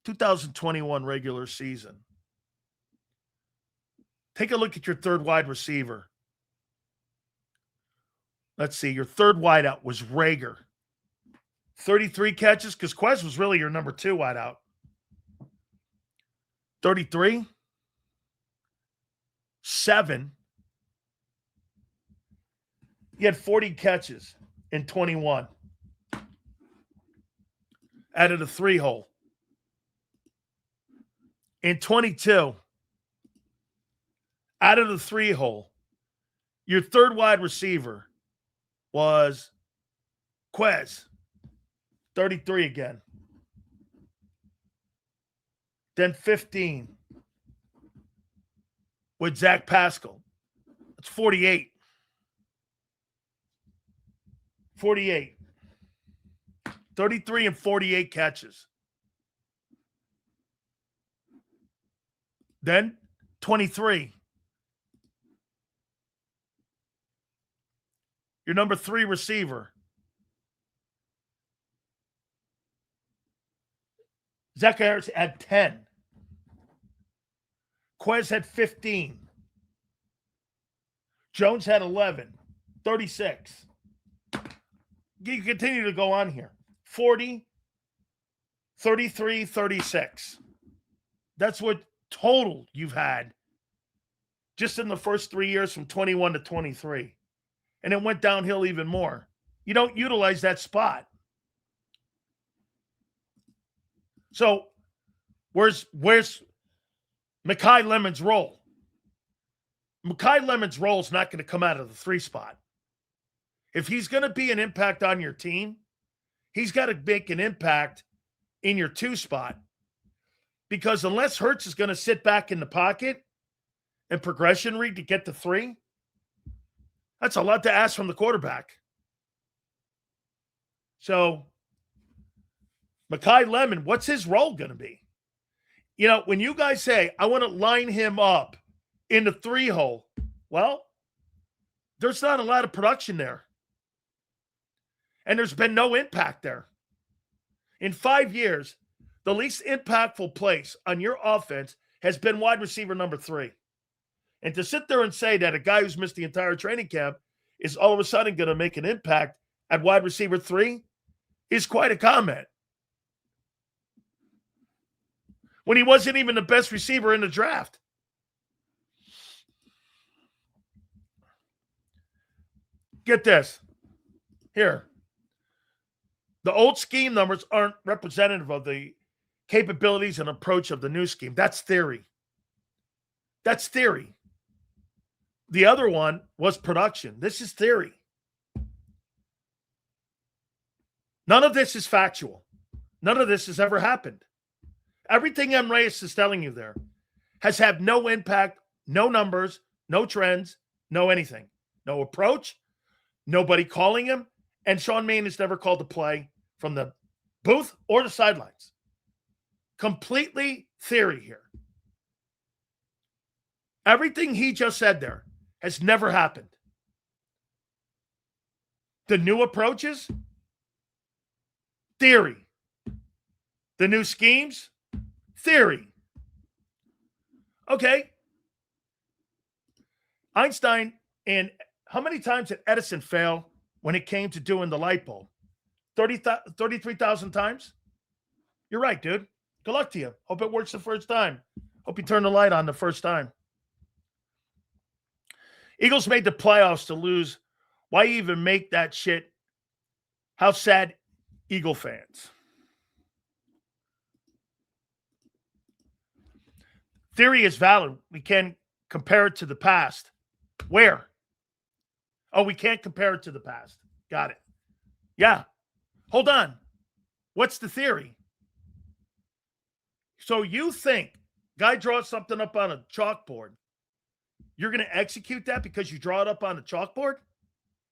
2021 regular season. Take a look at your third wide receiver. Let's see. Your third wideout was Rager. 33 catches, because Quez was really your number 2 wideout. 33. 7. He had 40 catches in 21. Out of the 3-hole. In 22, out of the 3-hole, your third wide receiver was Quez. 33 again. Then 15 with Zach Pascal. That's 48. 48. 33 and 48 catches. Then 23. Your number 3 receiver. Zach Harris had 10. Quez had 15. Jones had 11. 36. You continue to go on here. 40, 33, 36. That's what total you've had just in the first 3 years from 21 to 23. And it went downhill even more. You don't utilize that spot. So where's Makai Lemon's role? Makai Lemon's role is not going to come out of the 3 spot. If he's going to be an impact on your team, he's got to make an impact in your 2 spot. Because unless Hurts is going to sit back in the pocket and progression read to get to 3, that's a lot to ask from the quarterback. So, Makai Lemon, what's his role going to be? You know, when you guys say, I want to line him up in the 3-hole, well, there's not a lot of production there. And there's been no impact there. In 5 years, the least impactful place on your offense has been wide receiver number 3. And to sit there and say that a guy who's missed the entire training camp is all of a sudden going to make an impact at wide receiver 3 is quite a comment. When he wasn't even the best receiver in the draft. Get this. Here. The old scheme numbers aren't representative of the capabilities and approach of the new scheme. That's theory. That's theory. The other one was production. This is theory. None of this is factual. None of this has ever happened. Everything M. Reyes is telling you there has had no impact, no numbers, no trends, no anything. No approach, nobody calling him, and Sean Mannion has never called a play from the booth or the sidelines. Completely theory here. Everything he just said there has never happened. The new approaches, theory. The new schemes, theory. Okay. Einstein, and how many times did Edison fail when it came to doing the light bulb? 33,000 times? You're right, dude. Good luck to you. Hope it works the first time. Hope you turn the light on the first time. Eagles made the playoffs to lose. Why even make that shit? How sad, Eagle fans. Theory is valid. We can compare it to the past. Where? Oh, we can't compare it to the past. Got it. Yeah. Hold on. What's the theory? So you think guy draws something up on a chalkboard, you're going to execute that because you draw it up on a chalkboard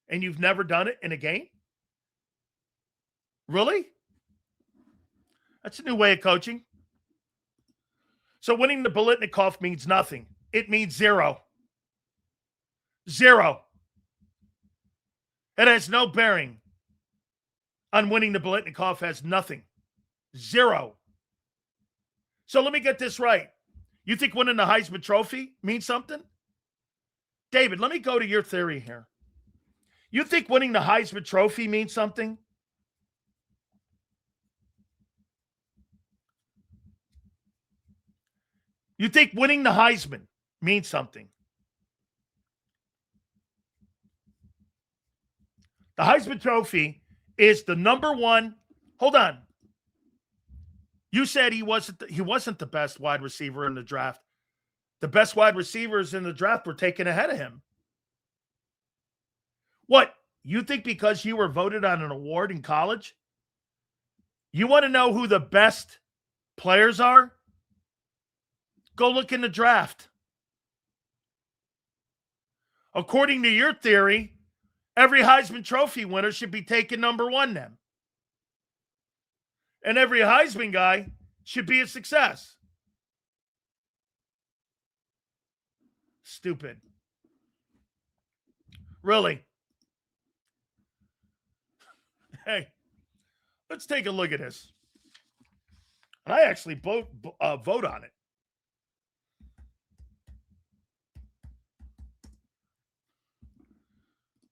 and you've never done it in a game? Really? That's a new way of coaching. So winning the Biletnikoff means nothing. It means zero. Zero. It has no bearing on winning the Biletnikoff. Has nothing. Zero. So let me get this right. You think winning the Heisman Trophy means something? David, let me go to your theory here. You think winning the Heisman Trophy means something? You think winning the Heisman means something? The Heisman Trophy is the number one. Hold on. You said he wasn't the best wide receiver in the draft. The best wide receivers in the draft were taken ahead of him. What? You think because you were voted on an award in college, you want to know who the best players are? Go look in the draft. According to your theory, every Heisman Trophy winner should be taken number one then. And every Heisman guy should be a success. Stupid. Really? Hey, let's take a look at this. And I actually vote on it.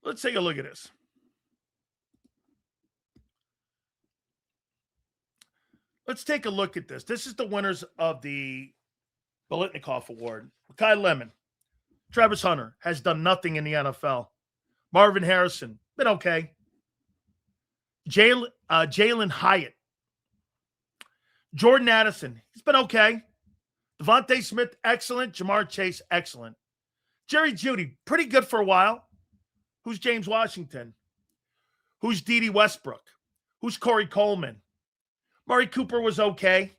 Let's take a look at this. Let's take a look at this. This is the winners of the Biletnikoff Award. Makai Lemon, Travis Hunter has done nothing in the NFL. Marvin Harrison, been okay. Jalen Hyatt. Jordan Addison, he's been okay. Devontae Smith, excellent. Jamar Chase, excellent. Jerry Jeudy, pretty good for a while. Who's James Washington? Who's Dede Westbrook? Who's Corey Coleman? Murray Cooper was okay.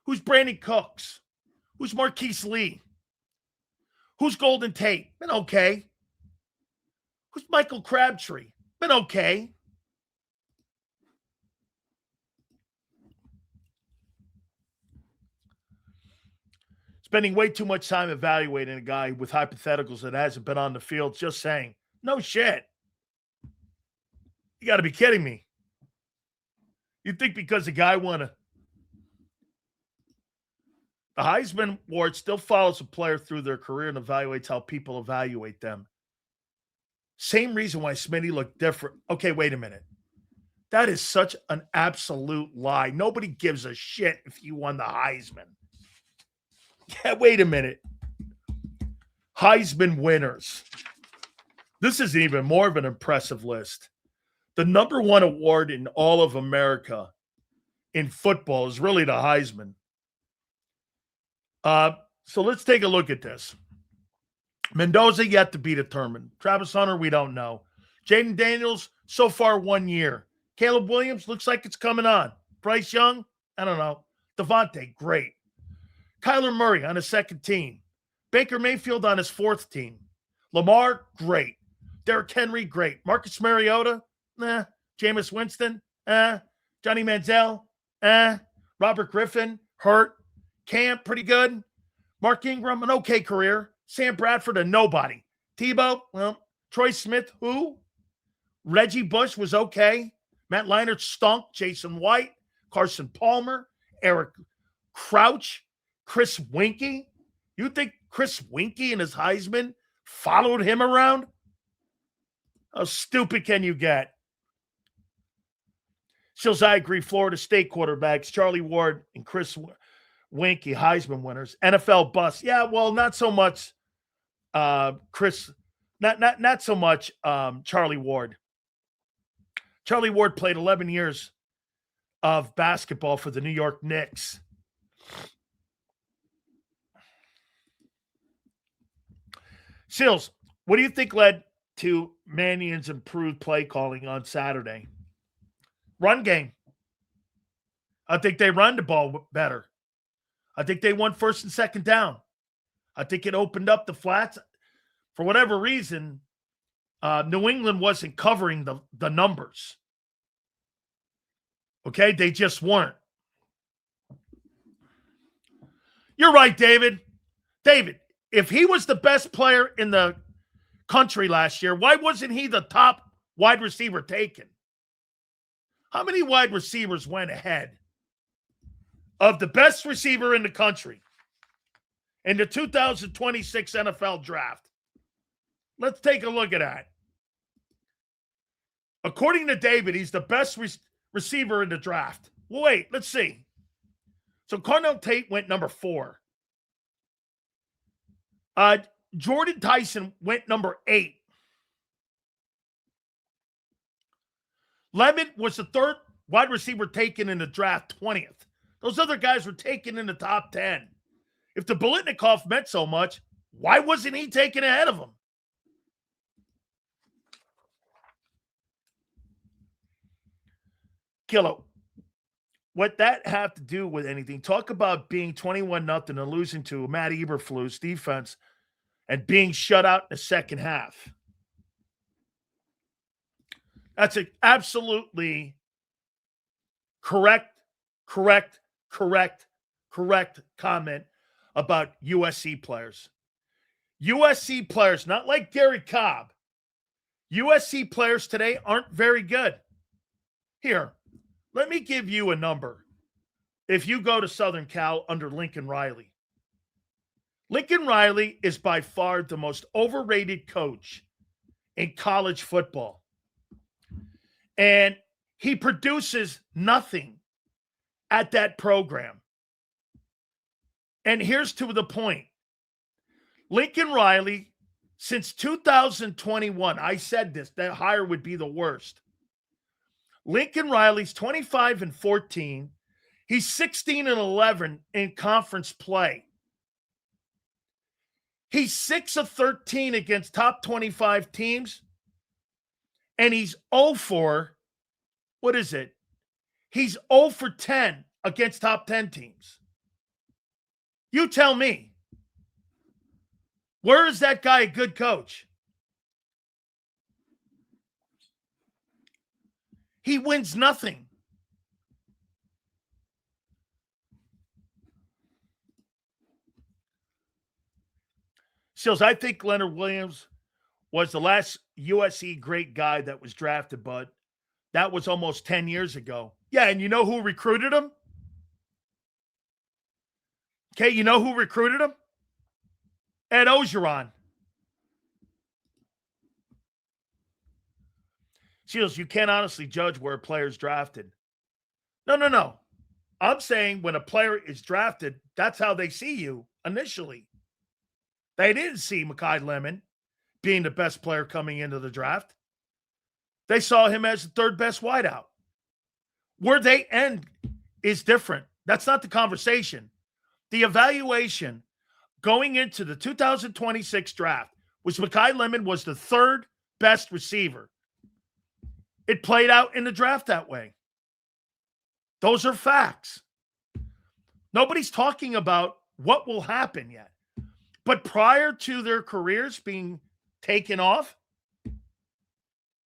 Who's Brandon Cooks? Who's Marquise Lee? Who's Golden Tate? Been okay. Who's Michael Crabtree? Been okay. Spending way too much time evaluating a guy with hypotheticals that hasn't been on the field, just saying, no shit. You got to be kidding me. You think because a guy won the Heisman Award still follows a player through their career and evaluates how people evaluate them. Same reason why Smitty looked different. Okay, wait a minute. That is such an absolute lie. Nobody gives a shit if you won the Heisman. Yeah, wait a minute. Heisman winners. This is even more of an impressive list. The number one award in all of America in football is really the Heisman. So let's take a look at this. Mendoza yet to be determined. Travis Hunter, we don't know. Jaden Daniels, so far 1 year. Caleb Williams, looks like it's coming on. Bryce Young, I don't know. Devontae, great. Kyler Murray on his second team. Baker Mayfield on his fourth team. Lamar, great. Derrick Henry, great. Marcus Mariota, Jameis Winston, Johnny Manziel, Robert Griffin, hurt. Cam, pretty good. Mark Ingram, an okay career. Sam Bradford, a nobody. Tebow, well. Troy Smith, who? Reggie Bush was okay. Matt Leinart stunk. Jason White, Carson Palmer, Eric Crouch, Chris Winkie. You think Chris Winkie and his Heisman followed him around? How stupid can you get? Sills, I agree. Florida State quarterbacks, Charlie Ward and Chris Winkie, Heisman winners. NFL bust. Yeah, well, not so much Chris, not so much Charlie Ward. Charlie Ward played 11 years of basketball for the New York Knicks. Sills, what do you think led to Mannion's improved play calling on Saturday? Run game. I think they run the ball better. I think they won first and second down. I think it opened up the flats. For whatever reason, New England wasn't covering the numbers. Okay? They just weren't. You're right, David. David, if he was the best player in the country last year, why wasn't he the top wide receiver taken? How many wide receivers went ahead of the best receiver in the country in the 2026 NFL draft? Let's take a look at that. According to David, he's the best receiver in the draft. Well, wait, let's see. So Cornell Tate went number 4. Jordan Tyson went number 8. Lemon was the 3rd wide receiver taken in the draft, 20th. Those other guys were taken in the top 10. If the Biletnikoff meant so much, why wasn't he taken ahead of him? Kilo, what that have to do with anything? Talk about being 21-0 and losing to Matt Eberflus defense and being shut out in the second half. That's an absolutely correct comment about USC players. USC players, not like Gary Cobb. USC players today aren't very good. Here, let me give you a number. If you go to Southern Cal under Lincoln Riley. Lincoln Riley is by far the most overrated coach in college football. And he produces nothing at that program. And here's to the point. Lincoln Riley, since 2021, I said this, that hire would be the worst. Lincoln Riley's 25-14. He's 16-11 in conference play. He's 6 of 13 against top 25 teams. And he's 0 for, what is it? He's 0 for 10 against top 10 teams. You tell me. Where is that guy a good coach? He wins nothing. Sills, I think Leonard Williams was the last USC great guy that was drafted, but that was almost 10 years ago. Yeah, and you know who recruited him? Okay, you know who recruited him? Ed Ogeron. Shields, you can't honestly judge where a player's drafted. No. I'm saying when a player is drafted, that's how they see you initially. They didn't see Makai Lemon being the best player coming into the draft. They saw him as the 3rd best wideout. Where they end is different. That's not the conversation. The evaluation going into the 2026 draft was Makai Lemon was the 3rd best receiver. It played out in the draft that way. Those are facts. Nobody's talking about what will happen yet. But prior to their careers being taken off,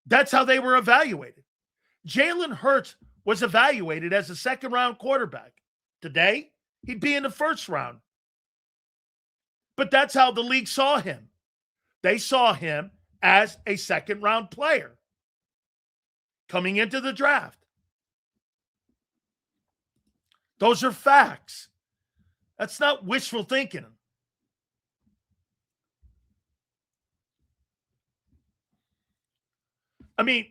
that's how they were evaluated. Jalen Hurts was evaluated as a 2nd-round quarterback. Today, he'd be in the 1st round. But that's how the league saw him. They saw him as a 2nd-round player coming into the draft. Those are facts. That's not wishful thinking. I mean,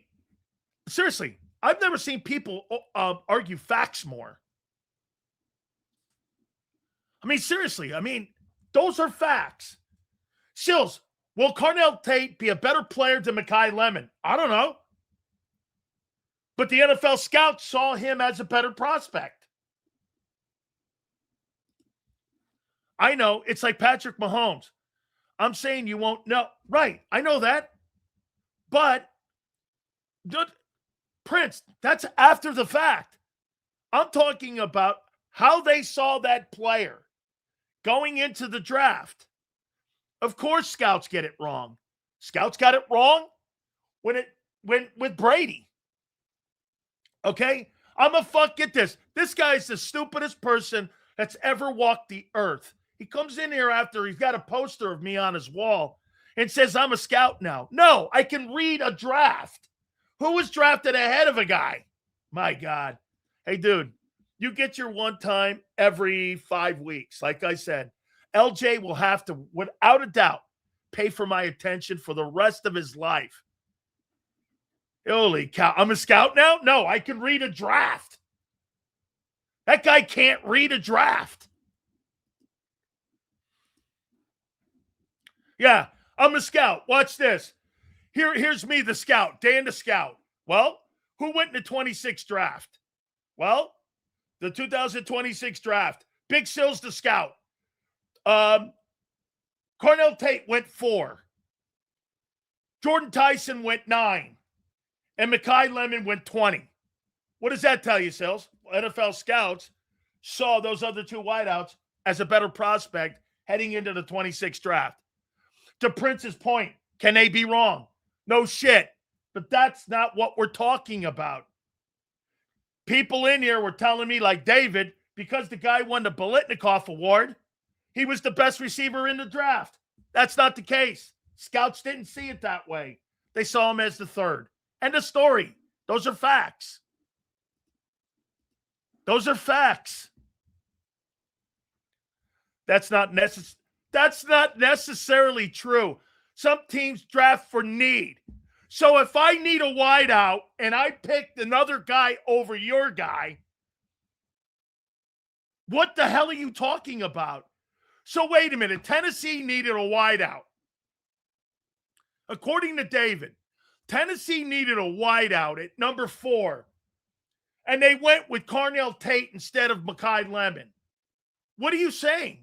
seriously, I've never seen people argue facts more. I mean, seriously, those are facts. Sills, will Carnell Tate be a better player than Makai Lemon? I don't know. But the NFL scouts saw him as a better prospect. I know. It's like Patrick Mahomes. I'm saying you won't know. Right. I know that. But, Prince, that's after the fact. I'm talking about how they saw that player going into the draft. Of course, scouts get it wrong. Scouts got it wrong when with Brady. Okay? Get this. This guy's the stupidest person that's ever walked the earth. He comes in here after he's got a poster of me on his wall and says, I'm a scout now. No, I can read a draft. Who was drafted ahead of a guy? My God. Hey, dude, you get your one time every 5 weeks. Like I said, LJ will have to, without a doubt, pay for my attention for the rest of his life. Holy cow. I'm a scout now? No, I can read a draft. That guy can't read a draft. Yeah, I'm a scout. Watch this. Here's me, the scout, Dan the scout. Well, who went in the 26th draft? Well, the 2026 draft. Big Sills the scout. Carnell Tate went 4. Jordan Tyson went 9. And Makai Lemon went 20. What does that tell you, Sills? NFL scouts saw those other 2 wideouts as a better prospect heading into the 26th draft. To Prince's point, can they be wrong? No shit. But that's not what we're talking about. People in here were telling me, like David, because the guy won the Bolitnikoff Award, he was the best receiver in the draft. That's not the case. Scouts didn't see it that way. They saw him as the 3rd. End of story. Those are facts. Those are facts. That's not necessarily true. Some teams draft for need. So if I need a wideout and I picked another guy over your guy, what the hell are you talking about? So wait a minute. Tennessee needed a wideout. According to David, Tennessee needed a wideout at number 4. And they went with Carnell Tate instead of Makai Lemon. What are you saying?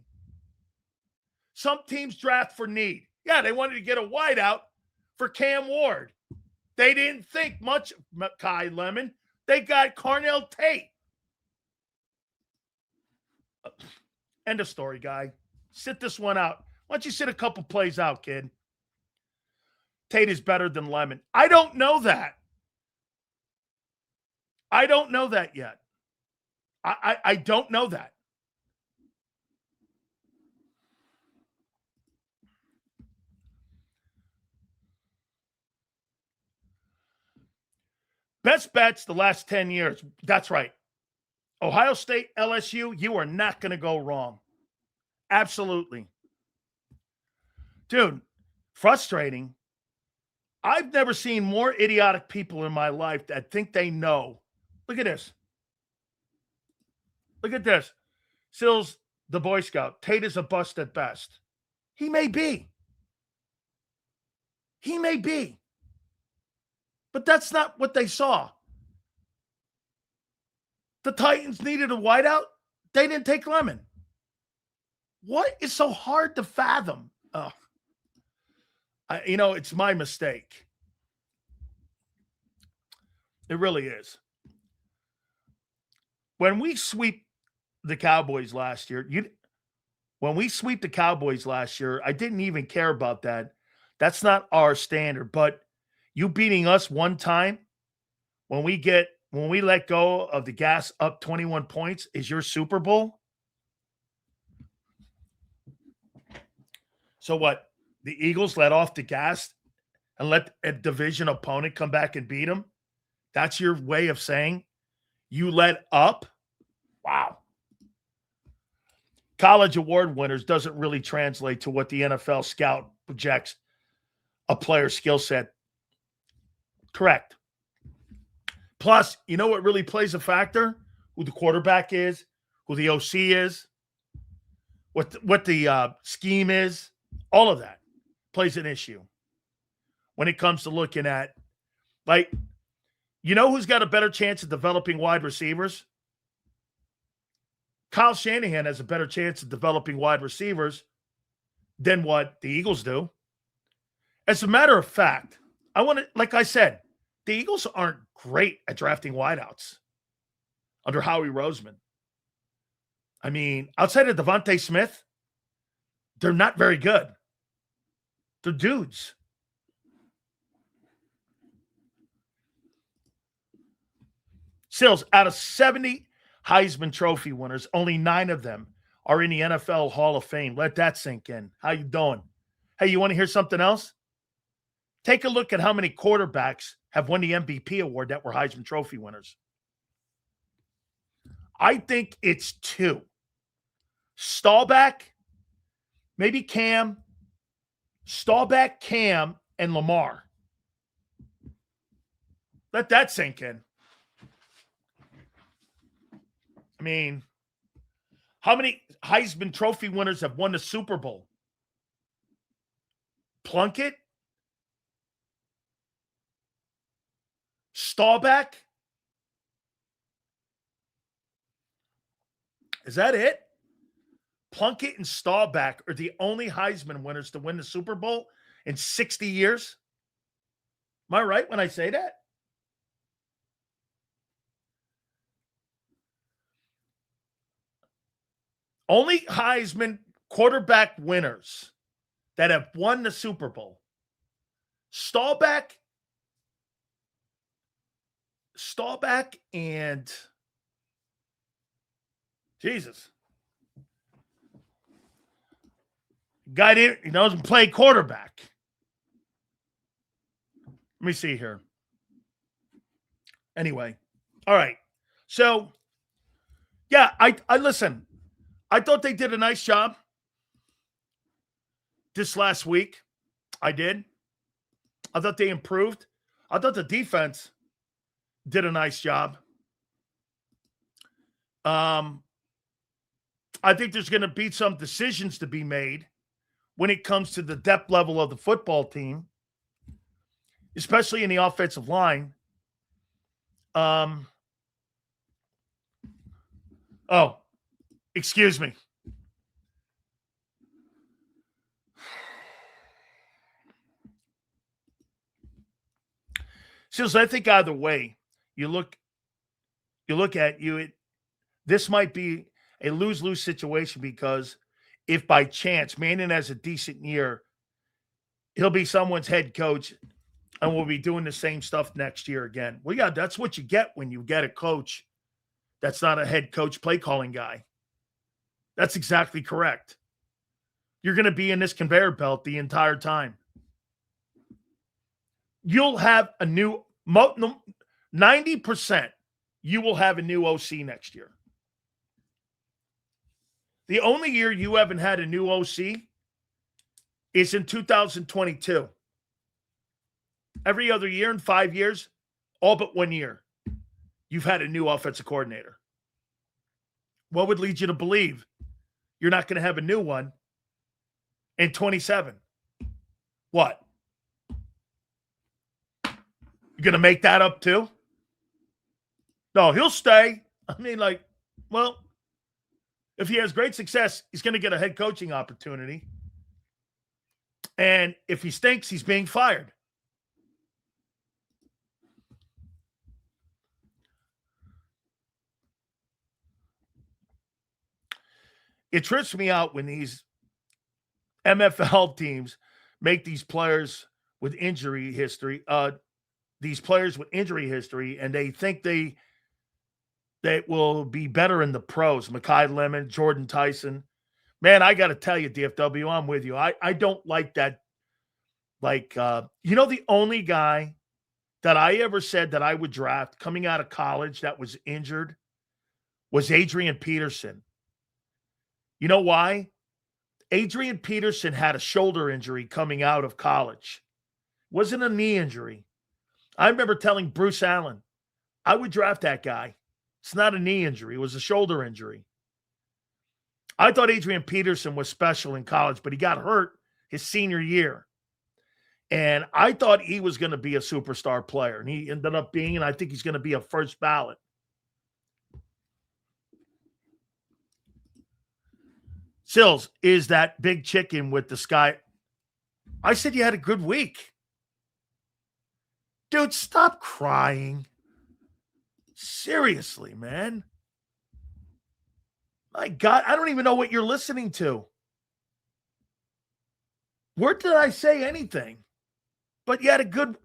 Some teams draft for need. Yeah, they wanted to get a wideout for Cam Ward. They didn't think much of Makai Lemon. They got Carnell Tate. End of story, guy. Sit this one out. Why don't you sit a couple plays out, kid? Tate is better than Lemon. I don't know that. I don't know that yet. I don't know that. Best bets the last 10 years. That's right. Ohio State, LSU, you are not going to go wrong. Absolutely. Dude, frustrating. I've never seen more idiotic people in my life that think they know. Look at this. Look at this. Sills, the Boy Scout. Tate is a bust at best. He may be. He may be. But that's not what they saw. The Titans needed a wideout. They didn't take Lemon. What is so hard to fathom? It's my mistake. It really is. When we sweep the Cowboys last year, I didn't even care about that. That's not our standard. But you beating us one time when we let go of the gas up 21 points is your Super Bowl? So what? The Eagles let off the gas and let a division opponent come back and beat them? That's your way of saying you let up? Wow. College award winners doesn't really translate to what the NFL scout projects a player's skill set Correct. Plus, you know what really plays a factor? Who the quarterback is, who the OC is, what the scheme is. All of that plays an issue when it comes to looking at, like, you know who's got a better chance of developing wide receivers? Kyle Shanahan has a better chance of developing wide receivers than what the Eagles do. As a matter of fact, like I said, the Eagles aren't great at drafting wideouts under Howie Roseman. I mean, outside of Devontae Smith, they're not very good. They're dudes. Sills, out of 70 Heisman Trophy winners, only 9 of them are in the NFL Hall of Fame. Let that sink in. How you doing? Hey, you want to hear something else? Take a look at how many quarterbacks have won the MVP award that were Heisman Trophy winners. I think it's 2. Staubach, maybe Cam. Staubach, Cam, and Lamar. Let that sink in. I mean, how many Heisman Trophy winners have won the Super Bowl? Plunkett? Staubach? Is that it? Plunkett and Staubach are the only Heisman winners to win the Super Bowl in 60 years? Am I right when I say that? Only Heisman quarterback winners that have won the Super Bowl. Staubach and Jesus. Guy didn't, he doesn't play quarterback. Let me see here. Anyway. All right. So, yeah, I listen. I thought they did a nice job this last week. I did. I thought they improved. I thought the defense did a nice job. I think there's going to be some decisions to be made when it comes to the depth level of the football team, especially in the offensive line. Excuse me. So I think either way, you look at this might be a lose-lose situation, because if by chance Mannion has a decent year, he'll be someone's head coach and we'll be doing the same stuff next year again. Well, yeah, that's what you get when you get a coach that's not a head coach play calling guy. That's exactly correct. You're going to be in this conveyor belt the entire time. You'll have a new 90%. You will have a new OC next year. The only year you haven't had a new OC is in 2022. Every other year in 5 years, all but 1 year, you've had a new offensive coordinator. What would lead you to believe you're not going to have a new one in 27? What? You're going to make that up too? No, he'll stay. I mean, well, if he has great success, he's going to get a head coaching opportunity. And if he stinks, he's being fired. It trips me out when these MFL teams make these players with injury history, and they think they will be better in the pros. Makai Lemon, Jordan Tyson. Man, I got to tell you, DFW, I'm with you. I don't like that. The only guy that I ever said that I would draft coming out of college that was injured was Adrian Peterson. You know why? Adrian Peterson had a shoulder injury coming out of college. It wasn't a knee injury. I remember telling Bruce Allen, I would draft that guy. It's not a knee injury. It was a shoulder injury. I thought Adrian Peterson was special in college, but he got hurt his senior year. And I thought he was going to be a superstar player. And he ended up being, and I think he's going to be a first ballot. Sills, is that big chicken with the sky? I said you had a good week. Dude, stop crying. Seriously, man. My God, I don't even know what you're listening to. Where did I say anything? But you had a good...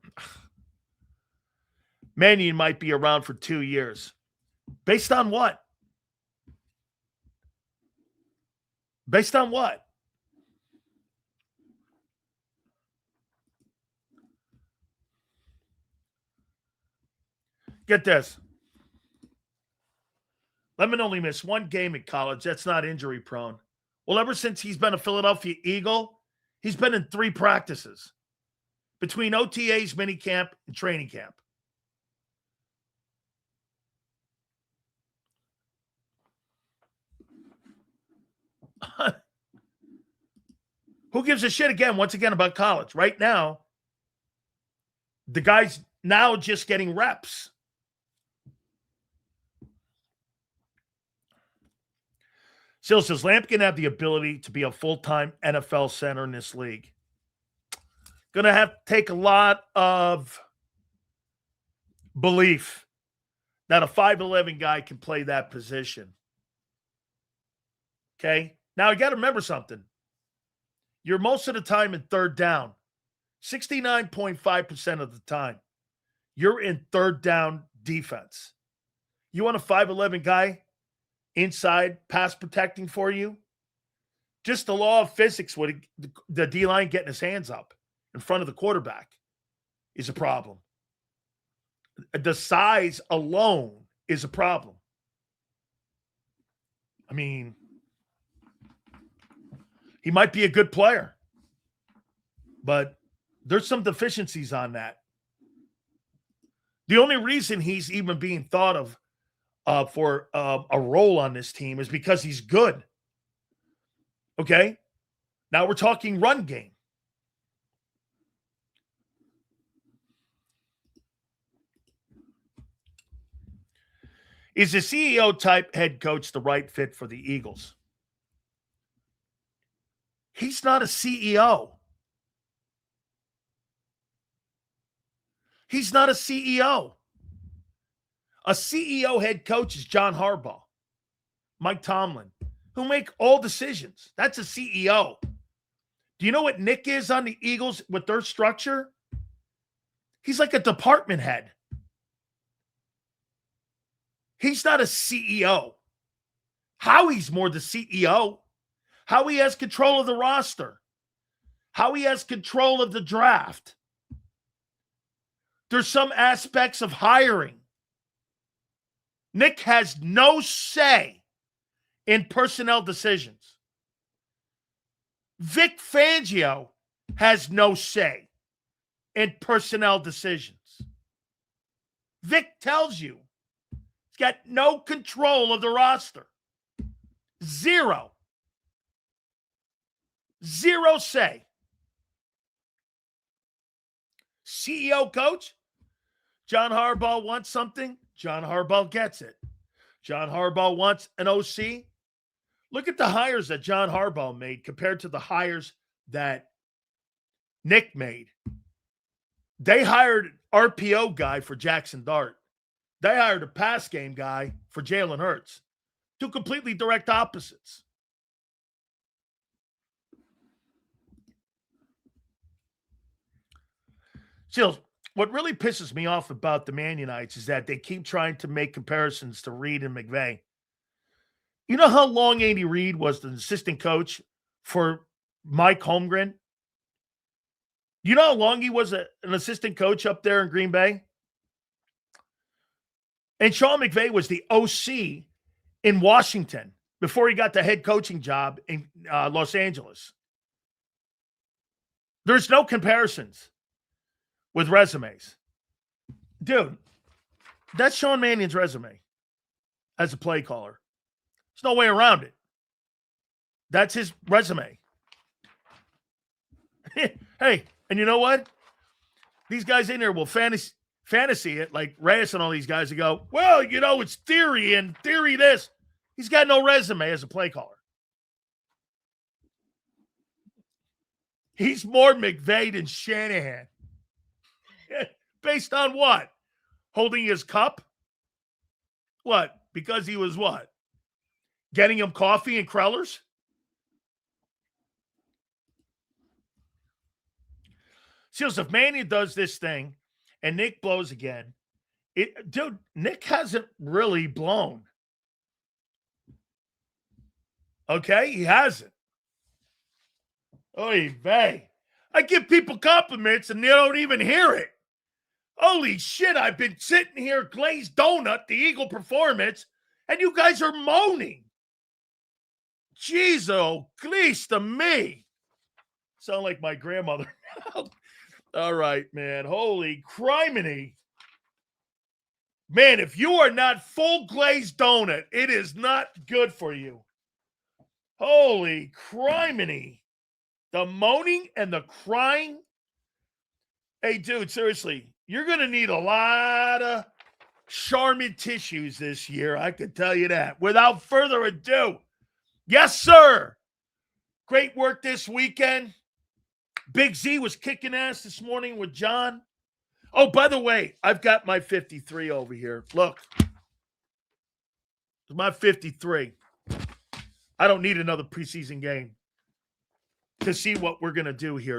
Mannion might be around for 2 years. Based on what? Based on what? Get this. Lemon only missed one game in college. That's not injury prone. Well, ever since he's been a Philadelphia Eagle, he's been in 3 practices between OTAs, minicamp, and training camp. Who gives a shit once again about college? Right now, the guy's now just getting reps. Still says Lampkin have the ability to be a full-time NFL center in this league. Going to have to take a lot of belief that a 5'11 guy can play that position. Okay? Now, you got to remember something. You're most of the time in third down. 69.5% of the time, you're in third down defense. You want a 5'11 guy inside pass protecting for you? Just the law of physics with the D-line getting his hands up in front of the quarterback is a problem. The size alone is a problem. I mean, he might be a good player, but there's some deficiencies on that. The only reason he's even being thought of for a role on this team is because he's good. Okay? Now we're talking run game. Is the CEO type head coach the right fit for the Eagles? He's not a CEO. He's not a CEO. A CEO head coach is John Harbaugh, Mike Tomlin, who make all decisions. That's a CEO. Do you know what Nick is on the Eagles with their structure? He's like a department head. He's not a CEO. Howie's more the CEO. Howie has control of the roster. Howie has control of the draft. There's some aspects of hiring. Nick has no say in personnel decisions. Vic Fangio has no say in personnel decisions. Vic tells you he's got no control of the roster. Zero say. CEO coach, John Harbaugh wants something. John Harbaugh gets it. John Harbaugh wants an OC. Look at the hires that John Harbaugh made compared to the hires that Nick made. They hired an RPO guy for Jackson Dart. They hired a pass game guy for Jalen Hurts. Two completely direct opposites. Still, what really pisses me off about the Mannionites is that they keep trying to make comparisons to Reed and McVay. You know how long Andy Reid was the assistant coach for Mike Holmgren? You know how long he was an assistant coach up there in Green Bay? And Sean McVay was the OC in Washington before he got the head coaching job in Los Angeles. There's no comparisons with resumes. Dude, that's Sean Mannion's resume as a play caller. There's no way around it. That's his resume. Hey, and you know what? These guys in there will fantasy it, like Reyes and all these guys, who go, well, you know, it's theory and theory this. He's got no resume as a play caller. He's more McVay than Shanahan. Based on what? Holding his cup? What? Because he was what? Getting him coffee and Krellers? So if Mannion does this thing and Nick blows again, dude, Nick hasn't really blown. Okay? He hasn't. Oy vey. I give people compliments and they don't even hear it. Holy shit, I've been sitting here, glazed donut, the Eagle performance, and you guys are moaning. Jeez, oh, please to me. Sound like my grandmother. All right, man. Holy criminy. Man, if you are not full glazed donut, it is not good for you. Holy criminy. The moaning and the crying. Hey, dude, seriously, you're going to need a lot of Charmin tissues this year. I can tell you that. Without further ado, yes, sir. Great work this weekend. Big Z was kicking ass this morning with John. Oh, by the way, I've got my 53 over here. Look. It's my 53. I don't need another preseason game to see what we're going to do here.